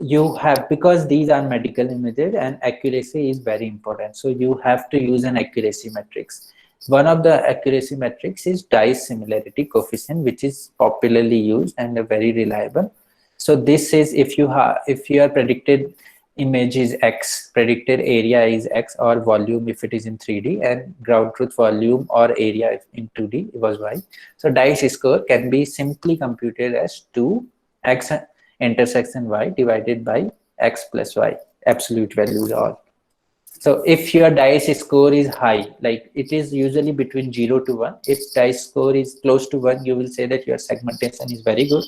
you have, because these are medical images and accuracy is very important, so you have to use an accuracy matrix. One of the accuracy metrics is Dice similarity coefficient, which is popularly used and very reliable. So this is if your predicted image is X, predicted area is X, or volume if it is in 3D, and ground truth volume or area in 2D was Y. So Dice score can be simply computed as 2X intersection Y divided by X plus Y, absolute values all. So if your Dice score is high, like it is usually between 0 to 1, if Dice score is close to 1, you will say that your segmentation is very good.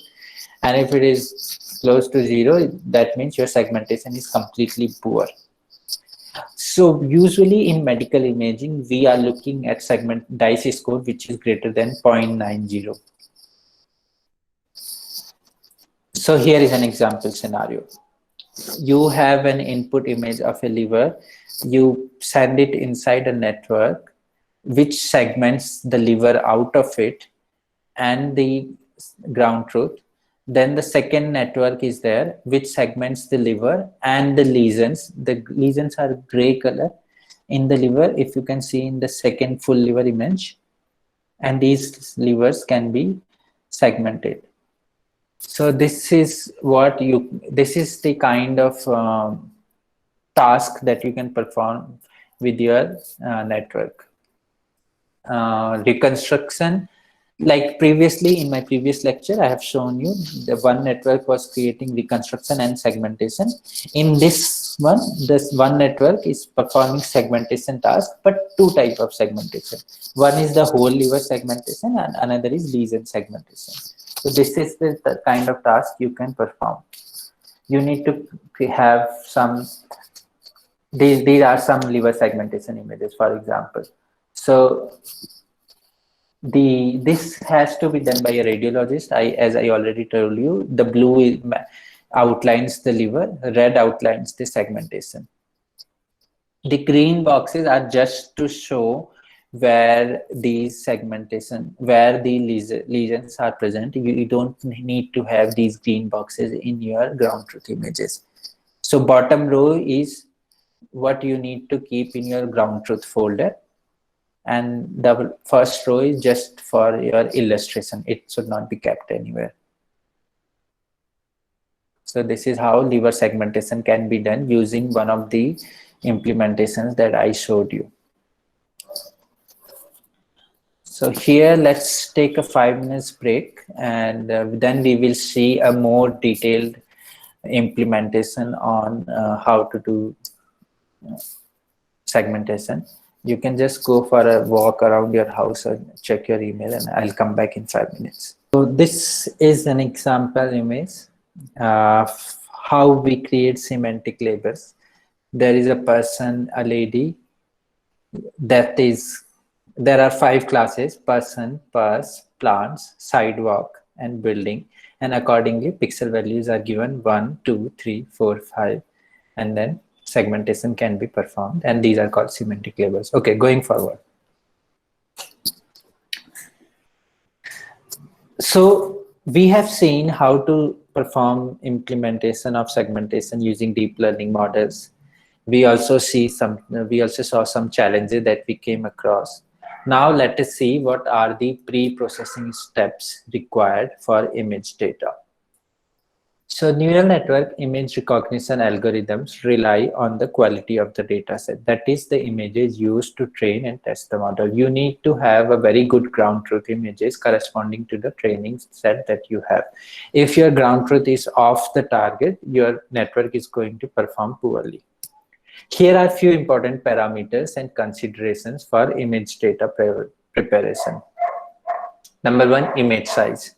And if it is close to 0, that means your segmentation is completely poor. So usually in medical imaging, we are looking at segment Dice score which is greater than 0.90. So here is an example scenario. You have an input image of a liver, you send it inside a network which segments the liver out of it and the ground truth. Then the second network is there which segments the liver and the lesions. The lesions are gray color in the liver, if you can see in the second full liver image, and these livers can be segmented. So this is the kind of task that you can perform with your network. Reconstruction, like previously in my previous lecture, I have shown you the one network was creating reconstruction and segmentation. In this one network is performing segmentation task, but two types of segmentation. One is the whole liver segmentation and another is lesion segmentation. So this is the kind of task you can perform. You need to have some, these are some liver segmentation images, for example. So this has to be done by a radiologist. As I already told you, the blue outlines the liver, red outlines the segmentation. The green boxes are just to show where these segmentation, where the lesions are present. You don't need to have these green boxes in your ground truth images. So bottom row is what you need to keep in your ground truth folder, and the first row is just for your illustration. It should not be kept anywhere. So this is how liver segmentation can be done using one of the implementations that I showed you. So here, let's take a 5 minutes break, and then we will see a more detailed implementation on how to do segmentation. You can just go for a walk around your house and check your email, and I'll come back in 5 minutes. So this is an example image of how we create semantic labels. There is a person, a lady, that is, there are 5 classes: person, purse, plants, sidewalk, and building. And accordingly, pixel values are given 1, 2, 3, 4, 5, and then segmentation can be performed, and these are called semantic labels. Okay, going forward. So we have seen how to perform implementation of segmentation using deep learning models. We also saw some challenges that we came across. Now let us see what are the pre-processing steps required for image data. So neural network image recognition algorithms rely on the quality of the data set. That is the images used to train and test the model. You need to have a very good ground truth images corresponding to the training set that you have. If your ground truth is off the target, your network is going to perform poorly. Here are few important parameters and considerations for image data preparation. Number one, image size.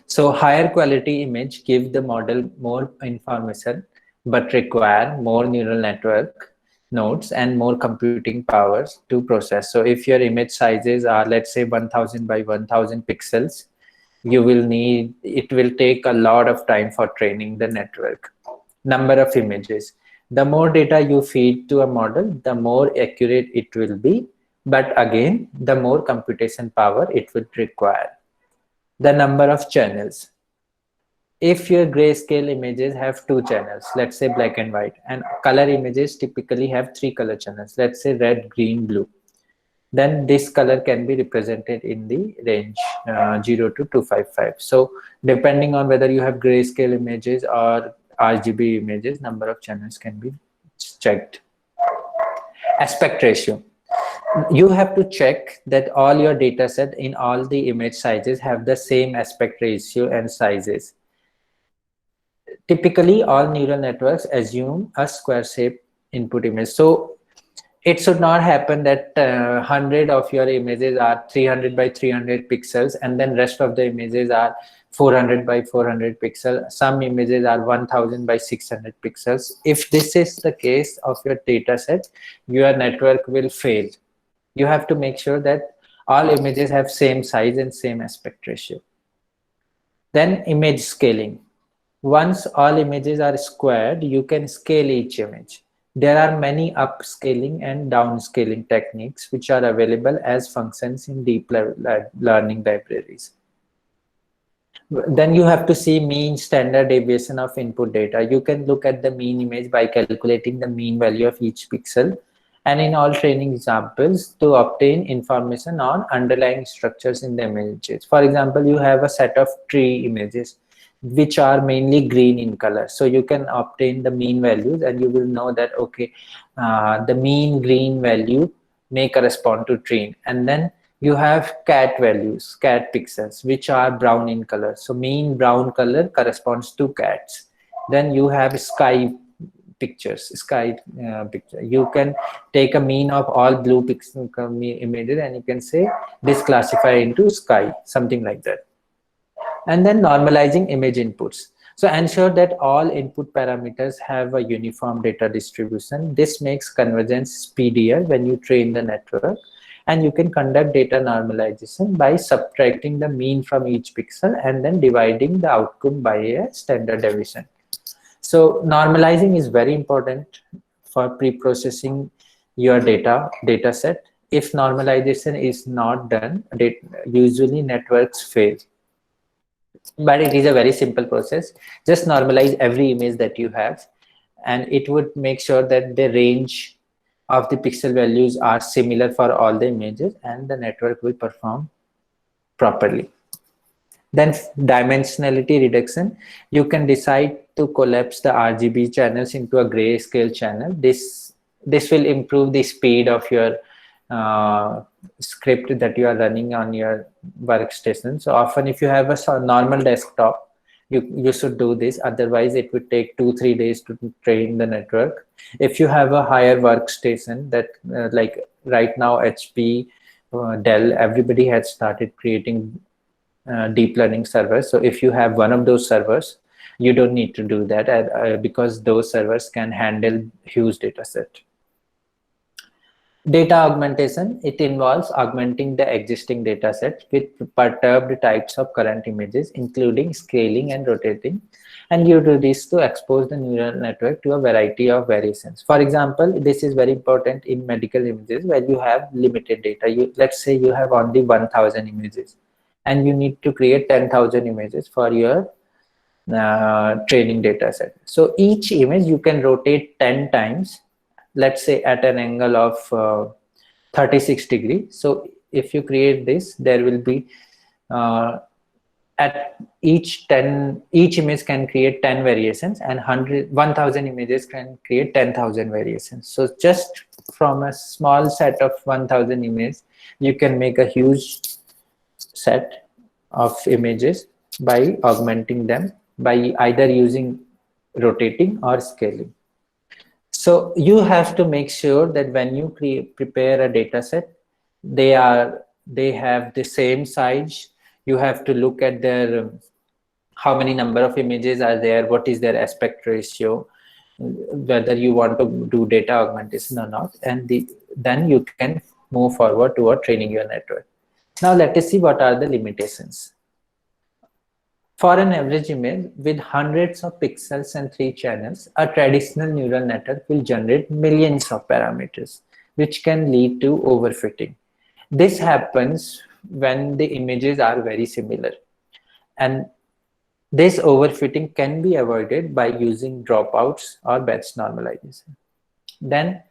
So higher quality image give the model more information, but require more neural network nodes and more computing powers to process. So if your image sizes are, let's say, 1000 by 1000 pixels, it will take a lot of time for training the network. Number of images. The more data you feed to a model, the more accurate it will be. But again, the more computation power it would require. The number of channels. If your grayscale images have 2 channels, let's say black and white, and color images typically have 3 color channels, let's say red, green, blue, then this color can be represented in the range 0 to 255. So depending on whether you have grayscale images or RGB images, number of channels can be checked. Aspect ratio. You have to check that all your data set in all the image sizes have the same aspect ratio and sizes. Typically, all neural networks assume a square shape input image. So it should not happen that 100 of your images are 300 by 300 pixels and then rest of the images are 400 by 400 pixels. Some images are 1000 by 600 pixels. If this is the case of your data set, your network will fail. You have to make sure that all images have same size and same aspect ratio. Then image scaling. Once all images are squared, you can scale each image. There are many upscaling and downscaling techniques which are available as functions in deep learning libraries. Then you have to see mean standard deviation of input data. You can look at the mean image by calculating the mean value of each pixel, and in all training examples to obtain information on underlying structures in the images. For example, you have a set of tree images which are mainly green in color. So you can obtain the mean values and you will know that, okay, the mean green value may correspond to tree. And then you have cat values, cat pixels, which are brown in color. So mean brown color corresponds to cats. Then you have sky pictures, picture. You can take a mean of all blue pixel images and you can say this classify into sky, something like that. And then normalizing image inputs. So ensure that all input parameters have a uniform data distribution. This makes convergence speedier when you train the network, and you can conduct data normalization by subtracting the mean from each pixel and then dividing the outcome by a standard deviation. So normalizing is very important for pre-processing your data set. If normalization is not done, usually networks fail. But it is a very simple process. Just normalize every image that you have, and it would make sure that the range of the pixel values are similar for all the images, and the network will perform properly. Then dimensionality reduction. You can decide to collapse the RGB channels into a grayscale channel. This will improve the speed of your script that you are running on your workstation. So often if you have a normal desktop, you should do this. Otherwise it would take 2-3 days to train the network. If you have a higher workstation that like right now HP, Dell, everybody has started creating deep learning servers. So if you have one of those servers, you don't need to do that because those servers can handle huge data set. Data augmentation, it involves augmenting the existing data set with perturbed types of current images, including scaling and rotating. And you do this to expose the neural network to a variety of variations. For example, this is very important in medical images where you have limited data. Let's say you have only 1000 images and you need to create 10,000 images for your training data set. So each image you can rotate 10 times let's say at an angle of 36 degrees. So if you create this, there will be at each image can create 10 variations, and 1,000 images can create 10,000 variations. So just from a small set of 1,000 images, you can make a huge set of images by augmenting them by either using rotating or scaling. So you have to make sure that when you prepare a data set, they have the same size. You have to look at their how many number of images are there, what is their aspect ratio, whether you want to do data augmentation or not, and then you can move forward toward training your network. Now let us see what are the limitations. For an average image with hundreds of pixels and 3 channels, a traditional neural network will generate millions of parameters, which can lead to overfitting. This happens when the images are very similar, and this overfitting can be avoided by using dropouts or batch normalization. Then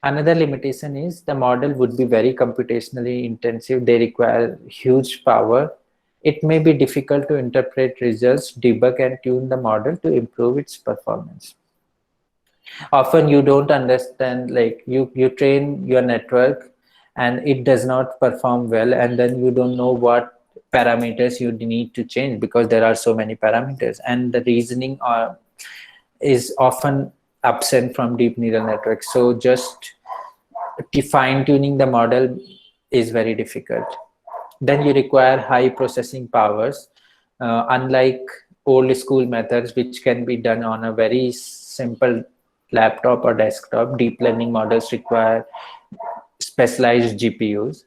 another limitation is the model would be very computationally intensive. They require huge power. It may be difficult to interpret results, debug, and tune the model to improve its performance. Often you don't understand, like you train your network and it does not perform well, and then you don't know what parameters you need to change because there are so many parameters, and the reasoning is often absent from deep neural networks. So just fine tuning the model is very difficult. Then you require high processing powers. Unlike old school methods, which can be done on a very simple laptop or desktop, deep learning models require specialized GPUs.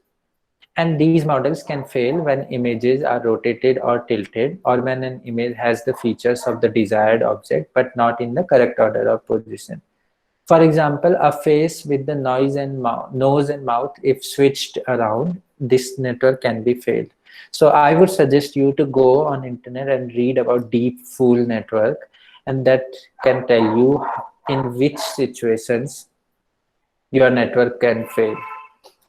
And these models can fail when images are rotated or tilted, or when an image has the features of the desired object, but not in the correct order of position. For example, a face with the nose and mouth, if switched around, this network can be failed. So I would suggest you to go on internet and read about deep fool network, and that can tell you in which situations your network can fail.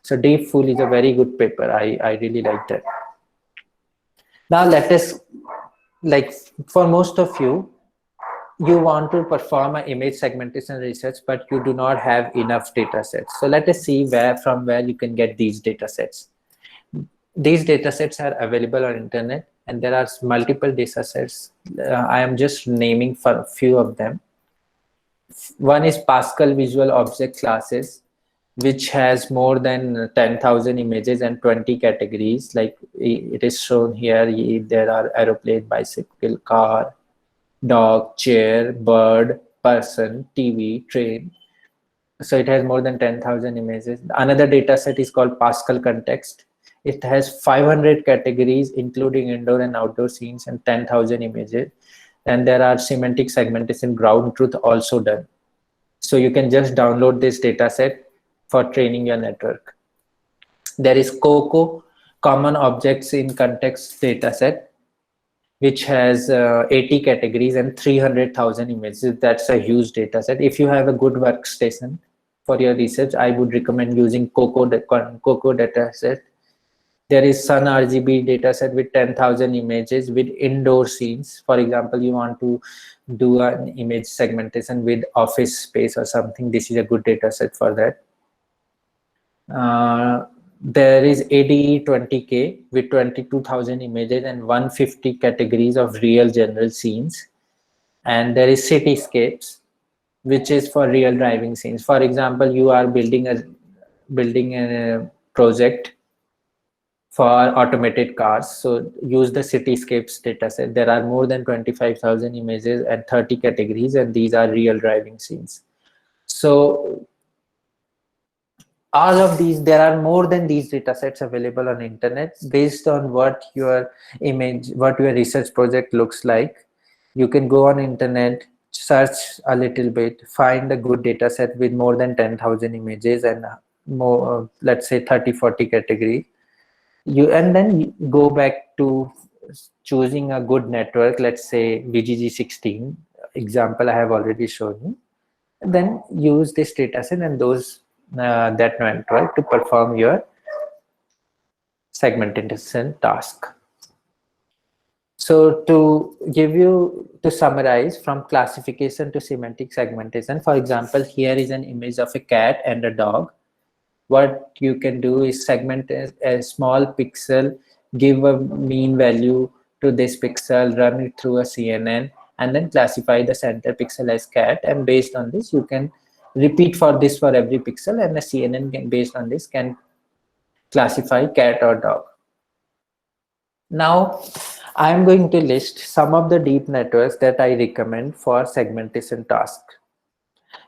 So Deep Fool is a very good paper. I really like that. Now let us, like for most of you, you want to perform an image segmentation research, but you do not have enough data sets. So let us see from where you can get these data sets. These data sets are available on internet, and there are multiple data sets. I am just naming for a few of them. One is Pascal Visual Object Classes, which has more than 10,000 images and 20 categories. Like it is shown here, there are aeroplane, bicycle, car, dog, chair, bird, person, TV, train. So it has more than 10,000 images. Another data set is called Pascal Context. It has 500 categories, including indoor and outdoor scenes, and 10,000 images. And there are semantic segmentation, ground truth also done. So you can just download this data set for training your network. There is COCO, Common Objects in Context dataset, which has 80 categories and 300,000 images. That's a huge dataset. If you have a good workstation for your research, I would recommend using COCO dataset. There is Sun RGB dataset with 10,000 images with indoor scenes. For example, you want to do an image segmentation with office space or something. This is a good dataset for that. There is ADE 20K with 22,000 images and 150 categories of real general scenes. And there is Cityscapes, which is for real driving scenes. For example, you are building a project for automated cars. So use the Cityscapes dataset. There are more than 25,000 images and 30 categories, and these are real driving scenes. So all of these, there are more than these data sets available on internet based on what your research project looks like. You can go on internet, search a little bit, find a good data set with more than 10,000 images and more, let's say 30-40 categories. And then go back to choosing a good network, let's say VGG16 example I have already shown you. then use this dataset and those that network to perform your segmentation task. So to summarize, from classification to semantic segmentation, for example, here is an image of a cat and a dog. What you can do is segment a small pixel, give a mean value to this pixel, run it through a CNN, and then classify the center pixel as cat. And based on this, you can repeat for this for every pixel, and the CNN based on this can classify cat or dog. Now, I am going to list some of the deep networks that I recommend for segmentation tasks.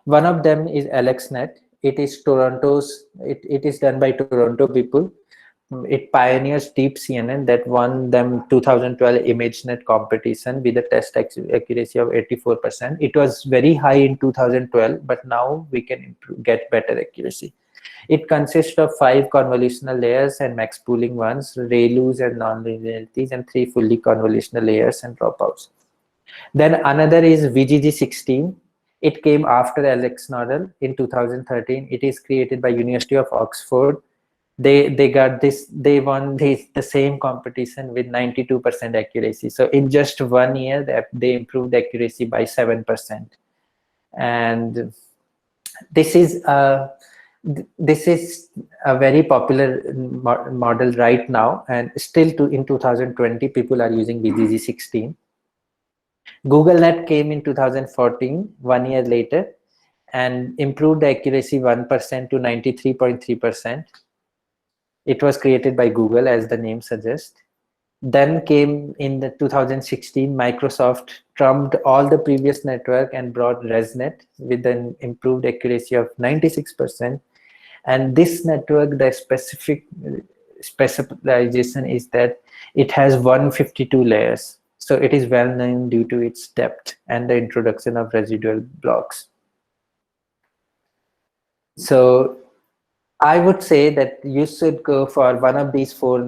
One of them is AlexNet. It is it is done by Toronto people. It pioneers deep CNN that won them 2012 ImageNet competition with a test accuracy of 84%. It was very high in 2012, but now we can get better accuracy. It consists of 5 convolutional layers and max pooling ones, ReLUs and non-linearities, and 3 fully convolutional layers and dropouts. Then another is VGG16. It came after AlexNet in 2013. It is created by University of Oxford. They won the same competition with 92% accuracy. So in just 1 year, they improved accuracy by 7%. And this is a very popular model right now, and still in 2020 people are using VGG16. GoogleNet came in 2014, 1 year later, and improved the accuracy 1% to 93.3%. It was created by Google, as the name suggests. Then came in the 2016, Microsoft trumped all the previous network and brought ResNet with an improved accuracy of 96%. And this network, the specific specialization is that it has 152 layers. So it is well known due to its depth and the introduction of residual blocks. So I would say that you should go for one of these 4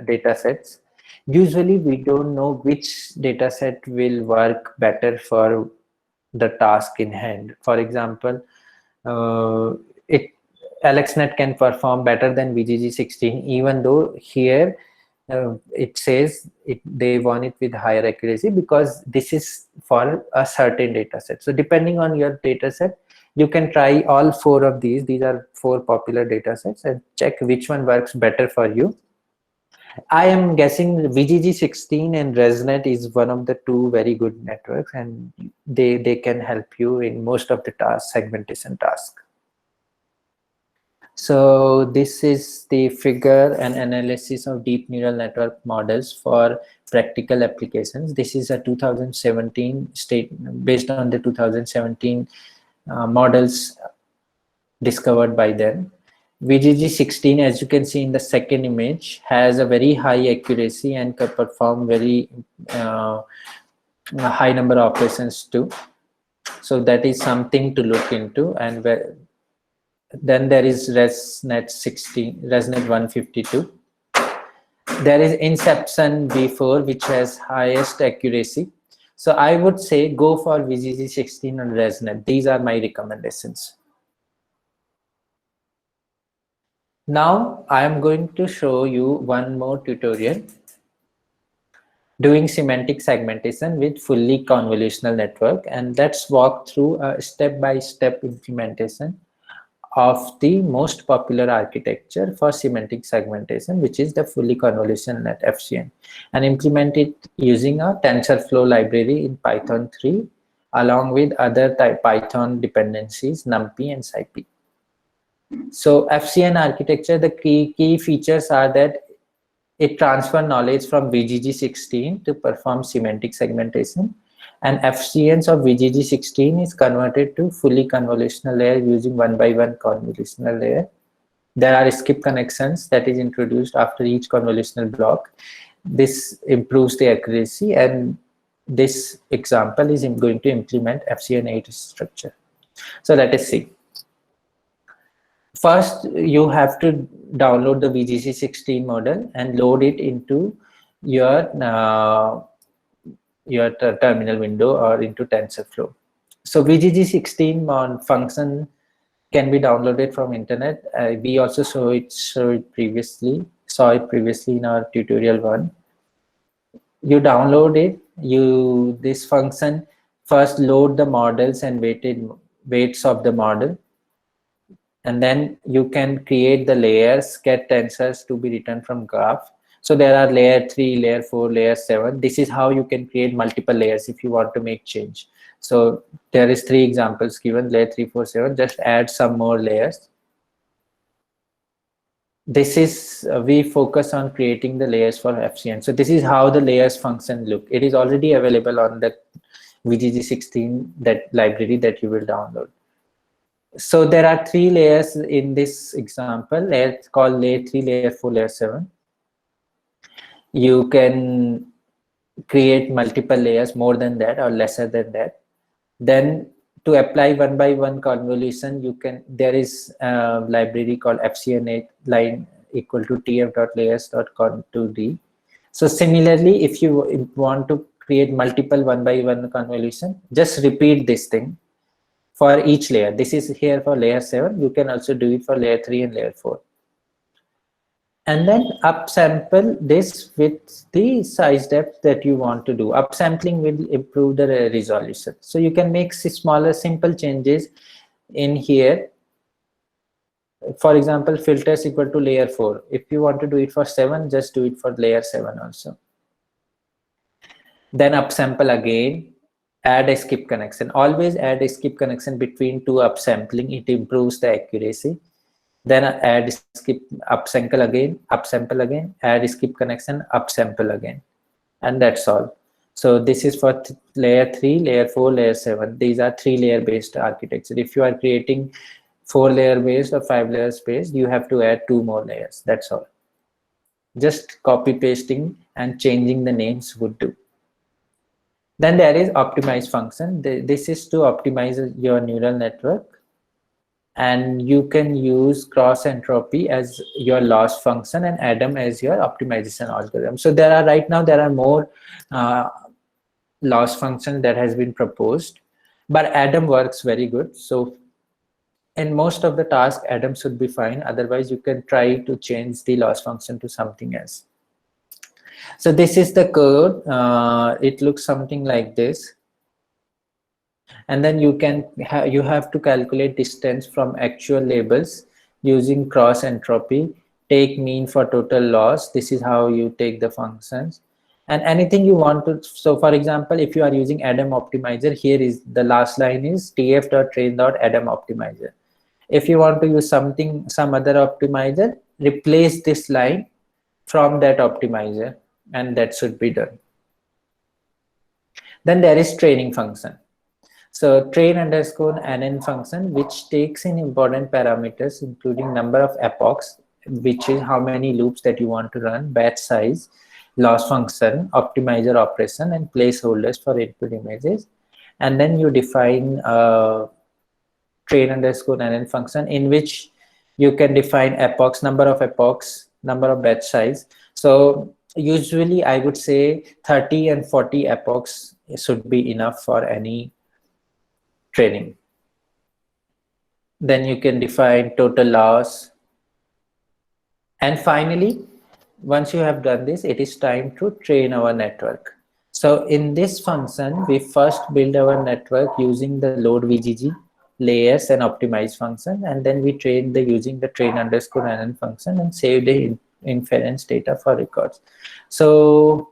data sets. Usually we don't know which data set will work better for the task in hand. For example, AlexNet can perform better than VGG16, even though here it says they won it with higher accuracy because this is for a certain data set. So depending on your data set, you can try all 4 of these. These are 4 popular data sets and check which one works better for you. I am guessing VGG16 and ResNet is one of the 2 very good networks, and they can help you in most of the segmentation tasks. So this is the figure and analysis of deep neural network models for practical applications. This is a 2017 based on the 2017 models discovered by them. VGG16, as you can see in the second image, has a very high accuracy and can perform very high number of operations too. So that is something to look into. And then there is ResNet 152. There is Inception V4, which has highest accuracy. So I would say go for VGG16 and ResNet. These are my recommendations. Now I am going to show you one more tutorial doing semantic segmentation with fully convolutional network, and let's walk through a step-by-step implementation of the most popular architecture for semantic segmentation, which is the fully convolutional net FCN, and implement it using a TensorFlow library in Python 3 along with other Python dependencies, NumPy and SciPy. So FCN architecture, the key features are that it transfers knowledge from VGG16 to perform semantic segmentation, and FCNs of VGG16 is converted to fully convolutional layer using 1x1 convolutional layer. There are skip connections that is introduced after each convolutional block. This improves the accuracy, and this example is going to implement FCN8 structure. So let us see. First, you have to download the VGG16 model and load it into your terminal window or into TensorFlow. So VGG16 function can be downloaded from internet. We also saw it previously in our tutorial 1. You download it, this function first load the models and weights of the model, and then you can create the layers, get tensors to be written from graph. So there are layer 3, layer 4, layer 7. This is how you can create multiple layers if you want to make change. So there is 3 examples given, layer 3, 4, 7. Just add some more layers. This is we focus on creating the layers for FCN. So this is how the layers function look. It is already available on the VGG16 that library that you will download. So there are 3 layers in this example. Layer called layer 3, layer 4, layer 7. You can create multiple layers, more than that or lesser than that. Then to apply 1 by 1 convolution, there is a library called FCN8 line equal to tf.layers.con2d. So similarly, if you want to create multiple 1 by 1 convolution, just repeat this thing for each layer. This is here for layer 7. You can also do it for layer 3 and layer 4. And then upsample this with the size depth that you want to do. Upsampling will improve the resolution. So you can make smaller, simple changes in here. For example, filters equal to layer 4. If you want to do it for 7, just do it for layer 7 also. Then upsample again, add a skip connection. Always add a skip connection between 2 upsampling. It improves the accuracy. Then add skip, upsample again, add skip connection, upsample again, and that's all. So this is for layer 3, layer 4, layer 7. These are 3 layer based architecture. If you are creating 4 layer based or 5 layers based, you have to add 2 more layers. That's all. Just copy pasting and changing the names would do. Then there is optimize function. This is to optimize your neural network. And you can use cross entropy as your loss function and ADAM as your optimization algorithm. So there are more loss function that has been proposed, but ADAM works very good. So in most of the tasks, ADAM should be fine. Otherwise, you can try to change the loss function to something else. So this is the code. It looks something like this. And then you have to calculate distance from actual labels using cross entropy, take mean for total loss. This is how you take the functions, and anything you want to. So for example, if you are using ADAM optimizer, here is the last line is tf.train.adam optimizer. If you want to use some other optimizer, replace this line from that optimizer, and that should be done. Then there is training function. So train_nn function, which takes in important parameters, including number of epochs, which is how many loops that you want to run, batch size, loss function, optimizer operation, and placeholders for input images. And then you define train_nn function, in which you can define epochs, number of epochs, number of batch size. So usually I would say 30 and 40 epochs should be enough for any training. Then you can define total loss. And finally, once you have done this, it is time to train our network. So in this function, we first build our network using the load VGG, layers, and optimize function, and then we train using the train_nn function and save the inference data for records. So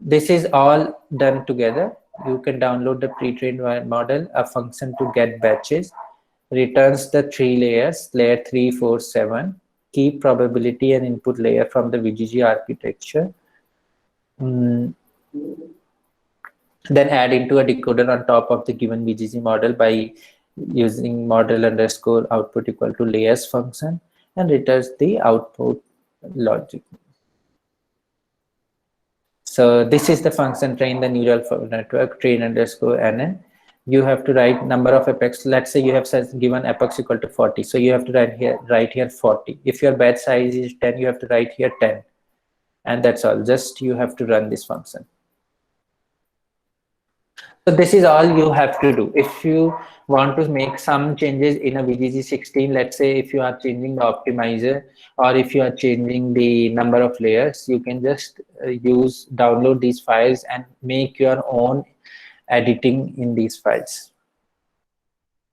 this is all done together. You can download the pre-trained model, a function to get batches, returns the 3 layers, layer 3, 4, 7, key probability and input layer from the VGG architecture. Then add into a decoder on top of the given VGG model by using model_output equal to layers function, and returns the output logic. So this is the function train the neural network, train_nn. You have to write number of epochs. Let's say you have given epochs equal to 40. So you have to write here 40. If your batch size is 10, you have to write here 10. And that's all. Just you have to run this function. So this is all you have to do. If you want to make some changes in a VGG16, let's say if you are changing the optimizer or if you are changing the number of layers, you can just download these files and make your own editing in these files.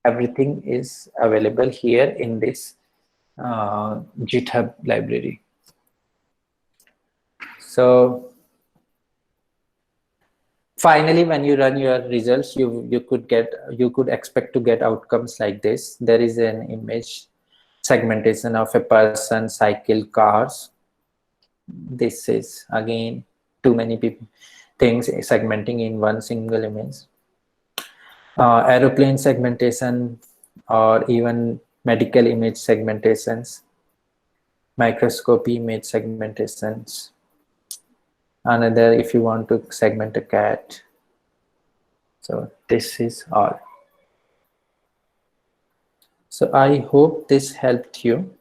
Everything is available here in this GitHub library. So finally, when you run your results, you could expect to get outcomes like this. There is an image segmentation of a person, cycle, cars. This is again too many people things segmenting in one single image. Aeroplane segmentation or even medical image segmentations, microscopy image segmentations. Another, if you want to segment a cat. So this is all. So I hope this helped you.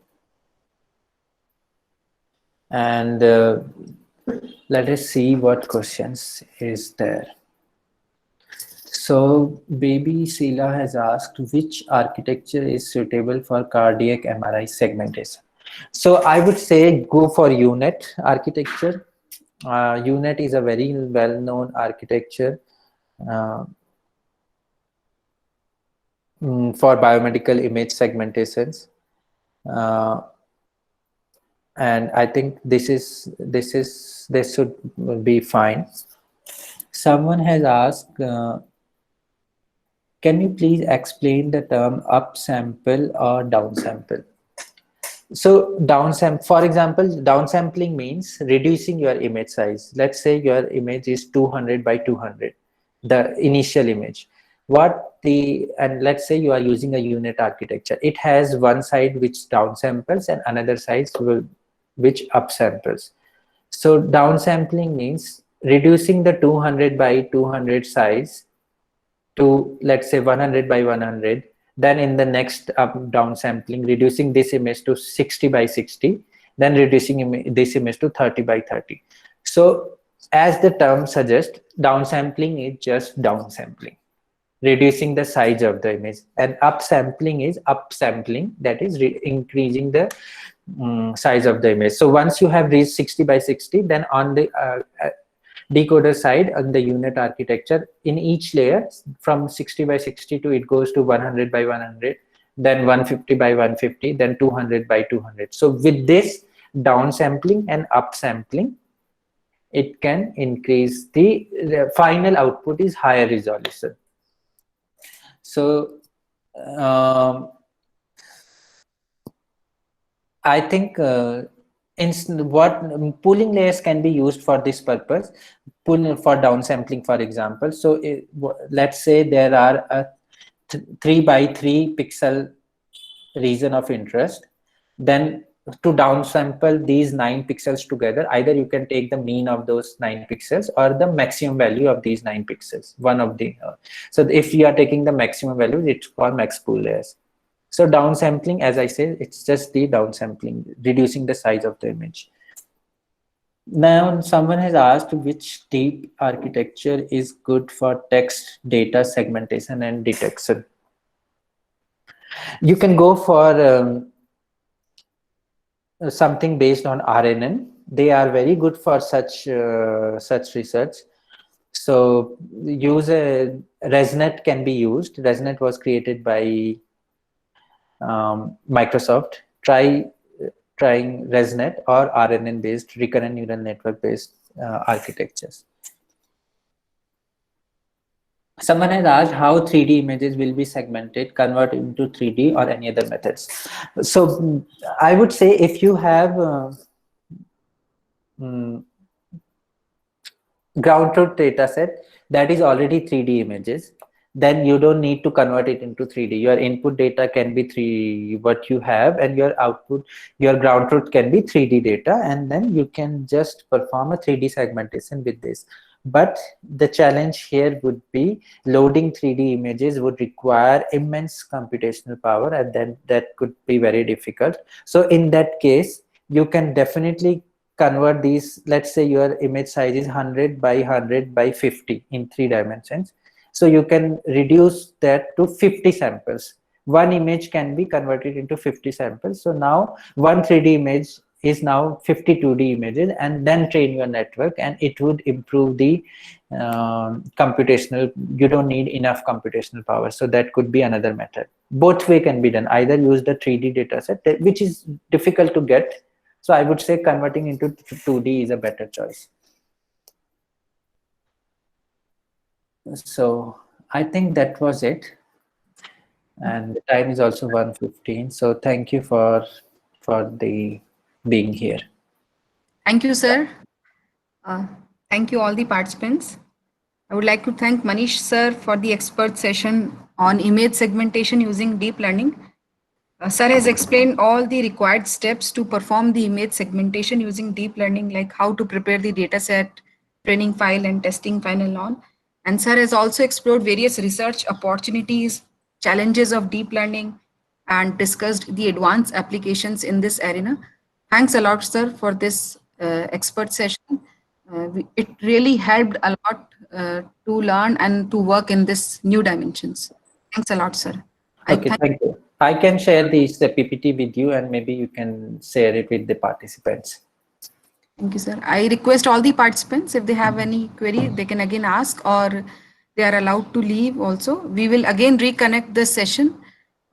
And let us see what questions is there. So baby Sheila has asked which architecture is suitable for cardiac MRI segmentation. So I would say go for UNet architecture. UNet is a very well-known architecture for biomedical image segmentations, and I think this should be fine. Someone has asked, can you please explain the term upsample or downsample? So for example, downsampling means reducing your image size. Let's say your image is 200 by 200, the initial image. And let's say you are using a UNet architecture. It has one side which downsamples and another side which upsamples. So downsampling means reducing the 200 by 200 size to, let's say, 100 by 100. Then in the next downsampling, reducing this image to 60 by 60, then reducing this image to 30 by 30. So as the term suggests, downsampling is just downsampling, reducing the size of the image, and upsampling is upsampling, that is increasing the size of the image. So once you have reached 60 by 60, then on the decoder side on the UNet architecture, in each layer from 60 by 62 it goes to 100 by 100, then 150 by 150, then 200 by 200. So with this downsampling and upsampling, it can increase the final output is higher resolution. So I think pooling layers can be used for this purpose, for downsampling, for example. So let's say there are a 3 by 3 pixel region of interest. Then to downsample these 9 pixels together, either you can take the mean of those 9 pixels or the maximum value of these 9 pixels. One of the so if you are taking the maximum value, it's called max pool layers. So downsampling, as I said, it's just the downsampling, reducing the size of the image. Now, someone has asked which deep architecture is good for text data segmentation and detection. You can go for something based on RNN. They are very good for such research. So ResNet can be used. ResNet was created by Microsoft. Trying ResNet or RNN based, recurrent neural network based architectures. Someone has asked how 3D images will be segmented, converted into 3D or any other methods. So I would say if you have ground truth data set that is already 3D images, then you don't need to convert it into 3D. Your input data can be 3D, what you have, and your output, your ground truth can be 3D data, and then you can just perform a 3D segmentation with this. But the challenge here would be loading 3D images would require immense computational power, and then that could be very difficult. So in that case, you can definitely convert these. Let's say your image size is 100 by 100 by 50 in 3 dimensions. So you can reduce that to 50 samples. One image can be converted into 50 samples. So now one 3D image is now 50 2D images, and then train your network, and it would improve the computational. You don't need enough computational power. So that could be another method. Both way can be done. Either use the 3D data set, which is difficult to get. So I would say converting into 2D is a better choice. So I think that was it. And the time is also 1:15. So thank you for the being here. Thank you, sir. Uh, Thank you, all the participants. I would like to thank Manish, sir, for the expert session on image segmentation using deep learning. Sir has explained all the required steps to perform the image segmentation using deep learning, like how to prepare the dataset, training file, and testing file and on. And sir has also explored various research opportunities, challenges of deep learning, and discussed the advanced applications in this arena. Thanks a lot, sir, for this expert session. It really helped a lot to learn and to work in this new dimensions. Thanks a lot, sir. I Okay, thank thank you. I can share this the PPT with you, and maybe you can share it with the participants. Thank you, sir. I request all the participants, if they have any query, they can again ask, or they are allowed to leave also. We will again reconnect the session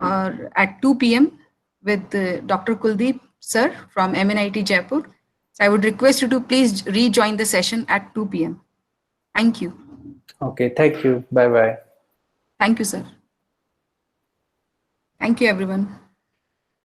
at 2 p.m. with Dr. Kuldeep, sir, from MNIT Jaipur. So I would request you to please rejoin the session at 2 p.m. Thank you. Okay, thank you. Bye bye. Thank you, sir. Thank you, everyone.